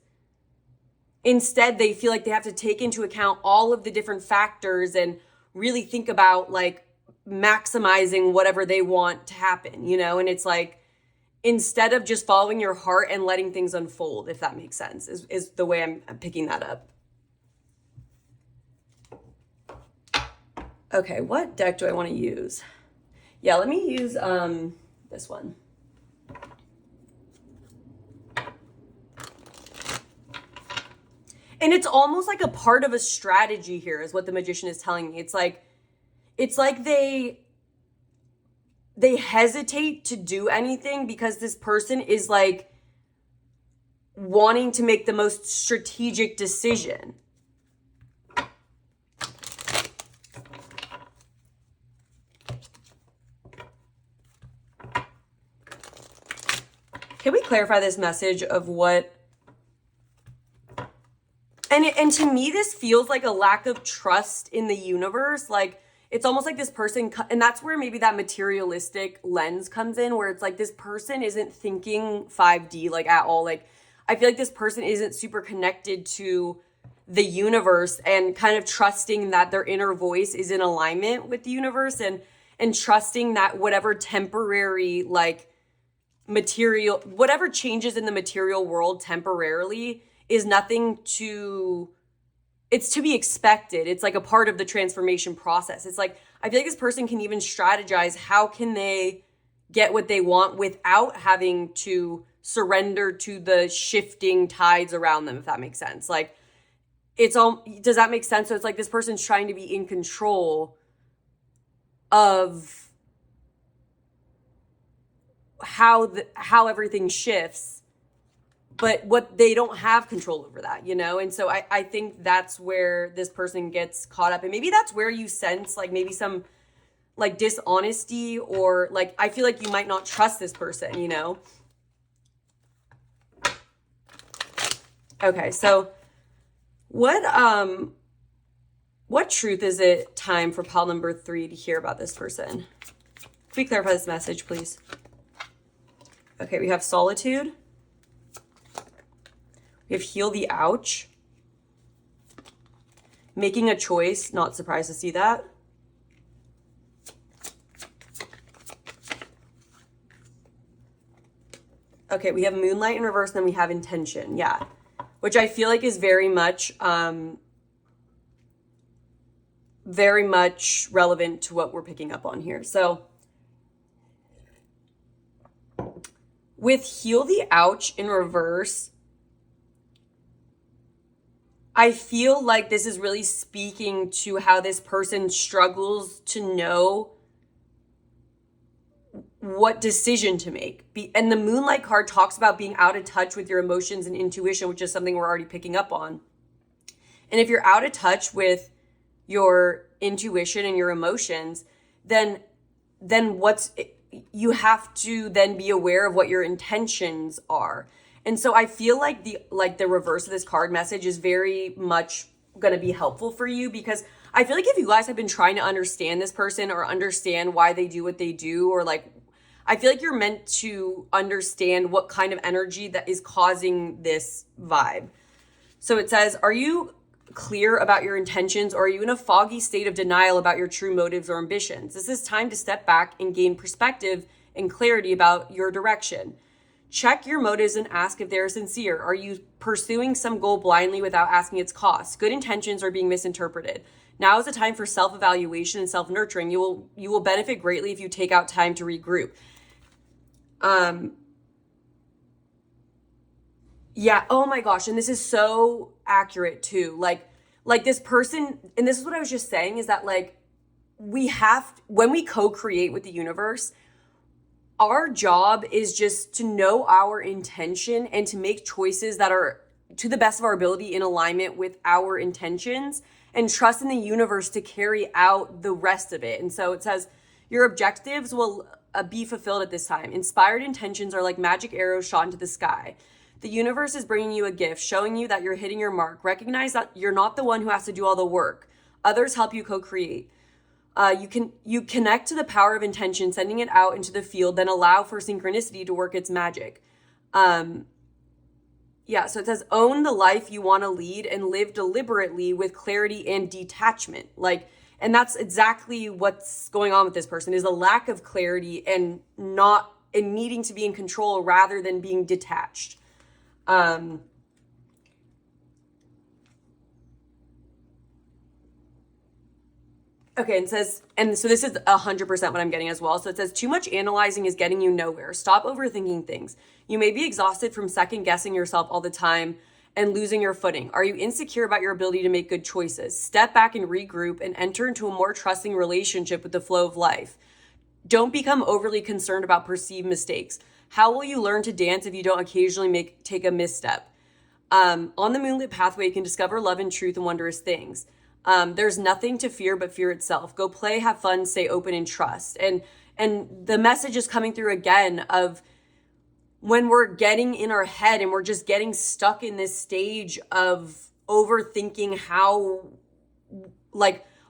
Instead, they feel like they have to take into account all of the different factors and really think about like maximizing whatever they want to happen, you know? And it's like, instead of just following your heart and letting things unfold, if that makes sense, is the way I'm picking that up. Okay, what deck do I want to use? Yeah, let me use this one. And it's almost like a part of a strategy here, is what the Magician is telling me. It's like they hesitate to do anything because this person is like wanting to make the most strategic decision. Can we clarify this message of what... And to me, this feels like a lack of trust in the universe. Like, it's almost like this person, and that's where maybe that materialistic lens comes in, where it's like this person isn't thinking 5D like at all. Like, I feel like this person isn't super connected to the universe and kind of trusting that their inner voice is in alignment with the universe, and trusting that whatever temporary like material, whatever changes in the material world temporarily is nothing to, it's to be expected. It's like a part of the transformation process. It's like, I feel like this person can even strategize how can they get what they want without having to surrender to the shifting tides around them, if that makes sense. Like, it's all, does that make sense? So it's like this person's trying to be in control of how everything shifts, but what they don't have control over that, you know? And so I think that's where this person gets caught up. And maybe that's where you sense like maybe some like dishonesty, or like, I feel like you might not trust this person, you know? Okay, so what truth is it time for pile number 3 to hear about this person? Can we clarify this message, please? Okay, we have solitude. We have heal the ouch. Making a choice, not surprised to see that. Okay, we have moonlight in reverse, and then we have intention, yeah. Which I feel like is very much relevant to what we're picking up on here. So with heal the ouch in reverse, I feel like this is really speaking to how this person struggles to know what decision to make. And the Moonlight card talks about being out of touch with your emotions and intuition, which is something we're already picking up on. And if you're out of touch with your intuition and your emotions, then you have to then be aware of what your intentions are. And so I feel like the reverse of this card message is very much going to be helpful for you, because I feel like if you guys have been trying to understand this person or understand why they do what they do, or like, I feel like you're meant to understand what kind of energy that is causing this vibe. So it says, are you clear about your intentions, or are you in a foggy state of denial about your true motives or ambitions? This is time to step back and gain perspective and clarity about your direction. Check your motives and ask if they're sincere. Are you pursuing some goal blindly without asking its cost? Good intentions are being misinterpreted. Now is the time for self-evaluation and self-nurturing. You will benefit greatly if you take out time to regroup. Yeah, oh my gosh, and this is so accurate too. Like this person, and this is what I was just saying, is that like when we co-create with the universe, our job is just to know our intention and to make choices that are to the best of our ability in alignment with our intentions, and trust in the universe to carry out the rest of it. And so it says your objectives will be fulfilled at this time. Inspired intentions are like magic arrows shot into the sky. The universe is bringing you a gift, showing you that you're hitting your mark. Recognize that you're not the one who has to do all the work. Others help you co-create. You connect to the power of intention, sending it out into the field, then allow for synchronicity to work its magic. Yeah, so it says own the life you want to lead and live deliberately with clarity and detachment. Like, and that's exactly what's going on with this person, is a lack of clarity and needing to be in control rather than being detached. Okay, and says, and so this is 100% what I'm getting as well. So it says, too much analyzing is getting you nowhere. Stop overthinking things. You may be exhausted from second guessing yourself all the time and losing your footing. Are you insecure about your ability to make good choices? Step back and regroup and enter into a more trusting relationship with the flow of life. Don't become overly concerned about perceived mistakes. How will you learn to dance if you don't occasionally take a misstep? On the moonlit pathway, you can discover love and truth and wondrous things. There's nothing to fear but fear itself. Go play, have fun, stay open, and trust. And the message is coming through again of when we're getting in our head and we're just getting stuck in this stage of overthinking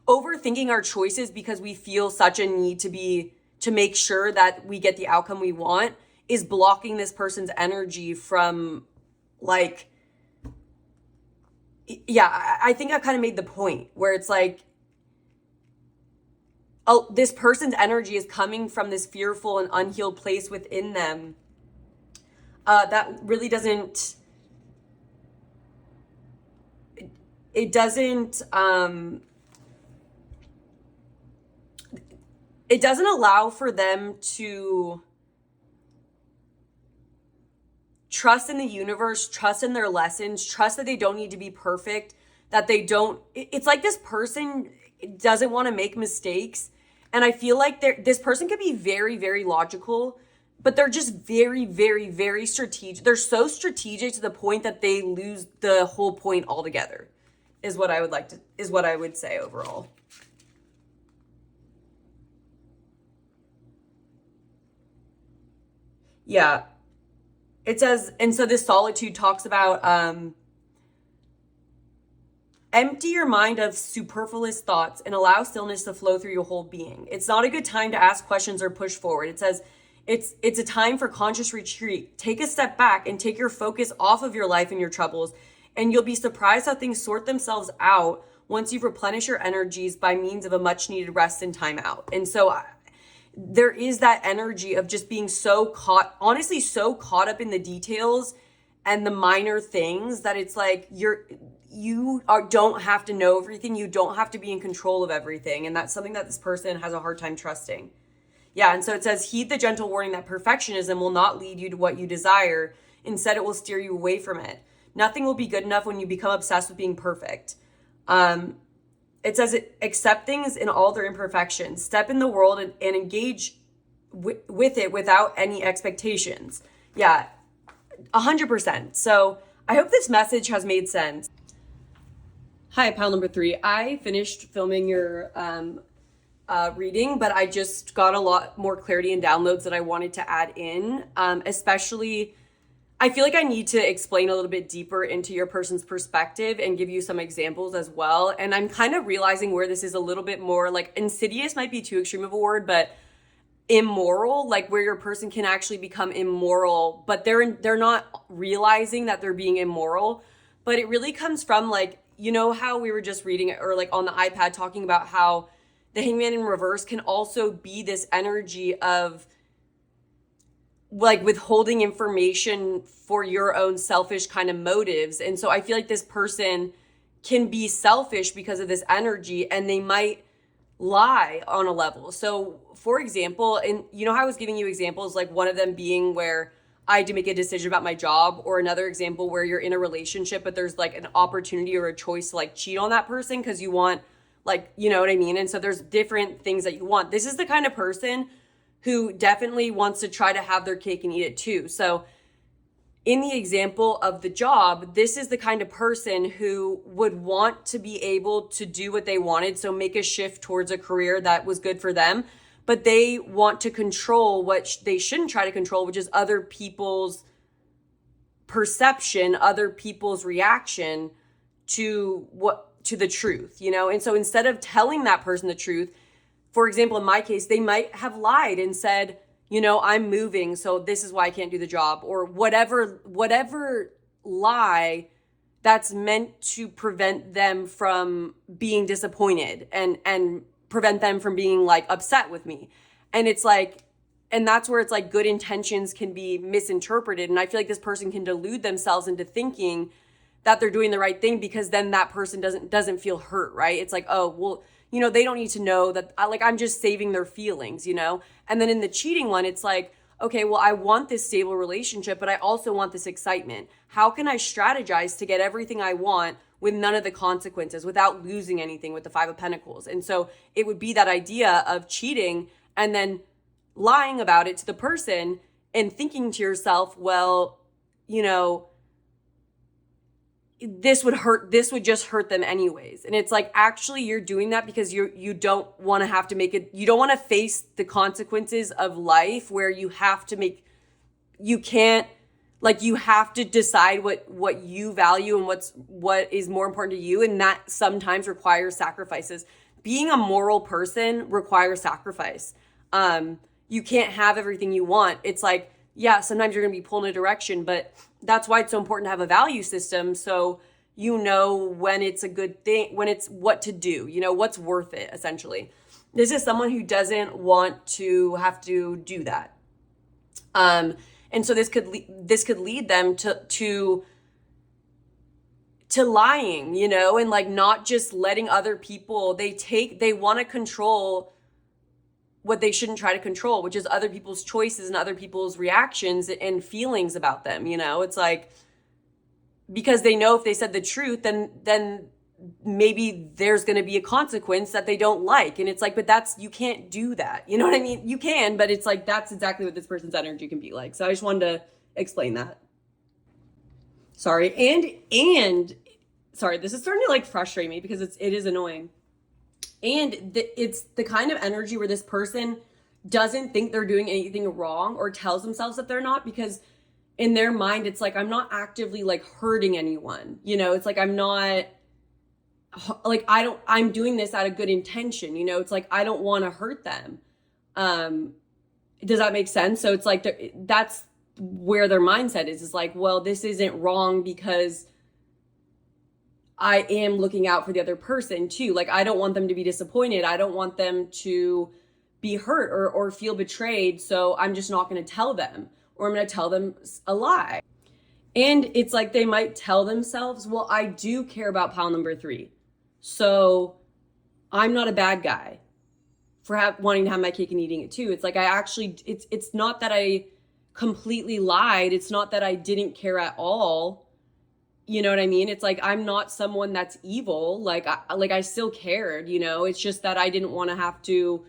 overthinking our choices because we feel such a need to make sure that we get the outcome we want, is blocking this person's energy from like, yeah, I think I've kind of made the point where it's like, oh, this person's energy is coming from this fearful and unhealed place within them that really doesn't, it doesn't allow for them to trust in the universe, trust in their lessons, trust that they don't need to be perfect, that they don't, it's like this person doesn't want to make mistakes. And I feel like this person could be very, very logical, but they're just very, very, very strategic. They're so strategic to the point that they lose the whole point altogether, is what I would say overall. Yeah. It says, and so this solitude talks about empty your mind of superfluous thoughts and allow stillness to flow through your whole being. It's not a good time to ask questions or push forward. It says it's a time for conscious retreat. Take a step back and take your focus off of your life and your troubles, and you'll be surprised how things sort themselves out once you've replenished your energies by means of a much needed rest and time out. And so there is that energy of just being so caught up in the details and the minor things that it's like don't have to know everything. You don't have to be in control of everything. And that's something that this person has a hard time trusting. Yeah. And so it says, heed the gentle warning that perfectionism will not lead you to what you desire. Instead, it will steer you away from it. Nothing will be good enough when you become obsessed with being perfect. It says, accept things in all their imperfections. Step in the world and engage with it without any expectations. Yeah, 100%. So I hope this message has made sense. Hi, pal number 3. I finished filming your reading, but I just got a lot more clarity and downloads that I wanted to add in, especially I feel like I need to explain a little bit deeper into your person's perspective and give you some examples as well. And I'm kind of realizing where this is a little bit more like insidious, might be too extreme of a word, but immoral, like where your person can actually become immoral, but they're not realizing that they're being immoral. But it really comes from like, you know how we were just reading or like on the iPad talking about how the Hangman in reverse can also be this energy of like withholding information for your own selfish kind of motives. And so I feel like this person can be selfish because of this energy, and they might lie on a level. So for example, and you know how I was giving you examples, like one of them being where I had to make a decision about my job. Or another example where you're in a relationship, but there's like an opportunity or a choice to like cheat on that person because you want, like, you know what I mean? And so there's different things that you want. This is the kind of person who definitely wants to try to have their cake and eat it too. So in the example of the job, this is the kind of person who would want to be able to do what they wanted. So make a shift towards a career that was good for them, but they want to control what they shouldn't try to control, which is other people's perception, other people's reaction to the truth, you know? And so instead of telling that person the truth, for example, in my case, they might have lied and said, you know, I'm moving, so this is why I can't do the job, or whatever lie that's meant to prevent them from being disappointed and prevent them from being like upset with me. And it's like, and that's where it's like good intentions can be misinterpreted. And I feel like this person can delude themselves into thinking that they're doing the right thing because then that person doesn't feel hurt, right? It's like, oh, well, you know, they don't need to know that I'm just saving their feelings, you know? And then in the cheating one, it's like, okay, well, I want this stable relationship, but I also want this excitement. How can I strategize to get everything I want with none of the consequences, without losing anything with the Five of Pentacles? And so it would be that idea of cheating and then lying about it to the person and thinking to yourself, well, you know, this would just hurt them anyways. And it's like, actually you're doing that because you don't want to have to make it, you don't want to face the consequences of life where you have to you have to decide what you value and what is more important to you. And that sometimes requires sacrifices. Being a moral person requires sacrifice. You can't have everything you want. It's like, yeah, sometimes you're going to be pulled in a direction, but that's why it's so important to have a value system. So you know when it's a good thing, when it's what to do, you know, what's worth it, essentially. This is someone who doesn't want to have to do that. And so this could lead them to lying, you know, and like not just letting other people, they want to control what they shouldn't try to control, which is other people's choices and other people's reactions and feelings about them. You know, it's like, because they know if they said the truth, then maybe there's going to be a consequence that they don't like. And it's like, but you can't do that. You know what I mean? You can, but it's like, that's exactly what this person's energy can be like. So I just wanted to explain that. Sorry. And sorry, this is starting to like frustrate me because it is annoying. And it's the kind of energy where this person doesn't think they're doing anything wrong or tells themselves that they're not, because in their mind, it's like, I'm not actively like hurting anyone. You know, it's like, I'm not like, I'm doing this out of good intention. You know, it's like, I don't want to hurt them. Does that make sense? So it's like, that's where their mindset is like, well, this isn't wrong because I am looking out for the other person too. Like, I don't want them to be disappointed. I don't want them to be hurt or feel betrayed. So I'm just not going to tell them, or I'm going to tell them a lie. And it's like, they might tell themselves, well, I do care about pile number 3. So I'm not a bad guy for wanting to have my cake and eating it too. It's like, it's not that I completely lied. It's not that I didn't care at all. You know what I mean? It's like, I'm not someone that's evil. Like I still cared, you know, it's just that I didn't want to have to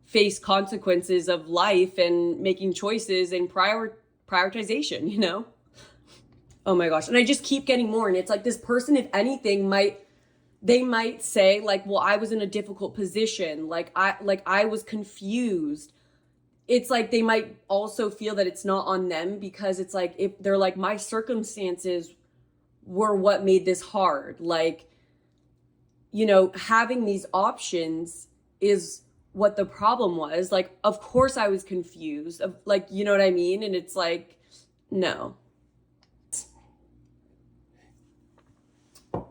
face consequences of life and making choices and prioritization, you know? Oh my gosh. And I just keep getting more. And it's like, this person, if anything, they might say like, well, I was in a difficult position. Like I was confused. It's like, they might also feel that it's not on them, because it's like, if they're like, my circumstances were what made this hard. Like, you know, having these options is what the problem was. Like, of course I was confused. Like, you know what I mean? And it's like, no.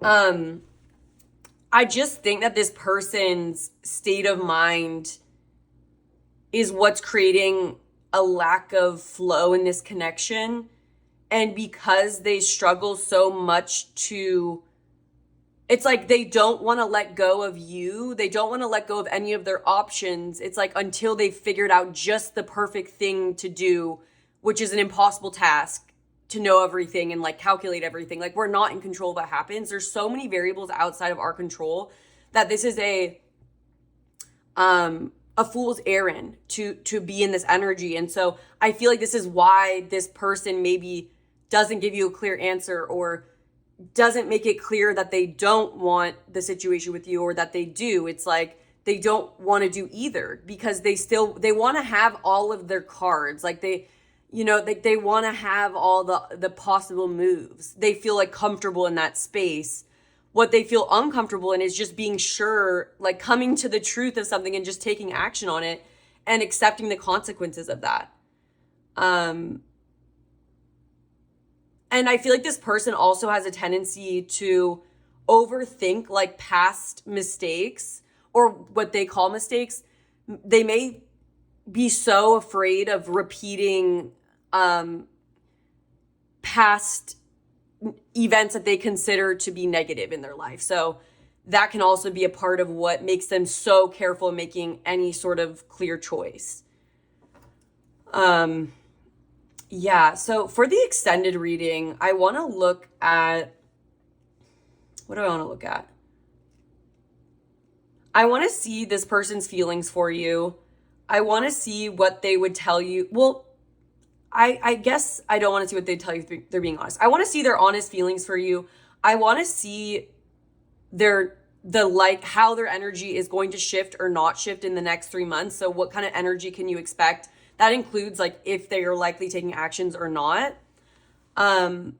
I just think that this person's state of mind is what's creating a lack of flow in this connection. And because they struggle so much it's like, they don't want to let go of you. They don't want to let go of any of their options. It's like, until they've figured out just the perfect thing to do which is an impossible task to know everything and like calculate everything. Like, we're not in control of what happens. There's so many variables outside of our control that this is a fool's errand to be in this energy. And so I feel like this is why this person maybe doesn't give you a clear answer, or doesn't make it clear that they don't want the situation with you, or that they do. It's like they don't want to do either, because they want to have all of their cards. Like, they want to have all the possible moves. They feel like comfortable in that space. What they feel uncomfortable in is just being sure, like coming to the truth of something and just taking action on it and accepting the consequences of that. And I feel like this person also has a tendency to overthink like past mistakes, or what they call mistakes. They may be so afraid of repeating past events that they consider to be negative in their life. So that can also be a part of what makes them so careful in making any sort of clear choice. Yeah, so for the extended reading, I want to look at, what do I want to look at? I want to see this person's feelings for you. I want to see what they would tell you. Well, I guess I don't want to see what they tell you if they're being honest. I want to see their honest feelings for you. I want to see how their energy is going to shift or not shift in the next 3 months. So what kind of energy can you expect? That includes like if they are likely taking actions or not. And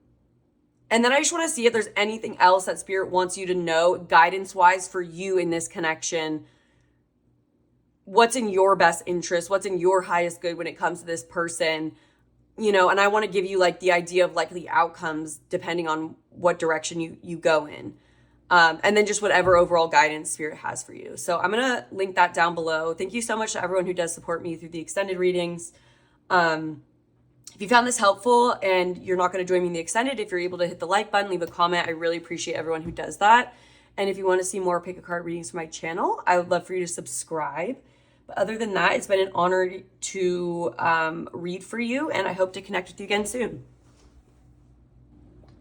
then I just want to see if there's anything else that Spirit wants you to know guidance-wise for you in this connection. What's in your best interest? What's in your highest good when it comes to this person? And I want to give you like the idea of likely outcomes depending on what direction you go in. And then just whatever overall guidance Spirit has for you. So I'm going to link that down below. Thank you so much to everyone who does support me through the extended readings. If you found this helpful and you're not going to join me in the extended, if you're able to hit the like button, leave a comment. I really appreciate everyone who does that. And if you want to see more pick a card readings from my channel, I would love for you to subscribe. But other than that, it's been an honor to read for you, and I hope to connect with you again soon.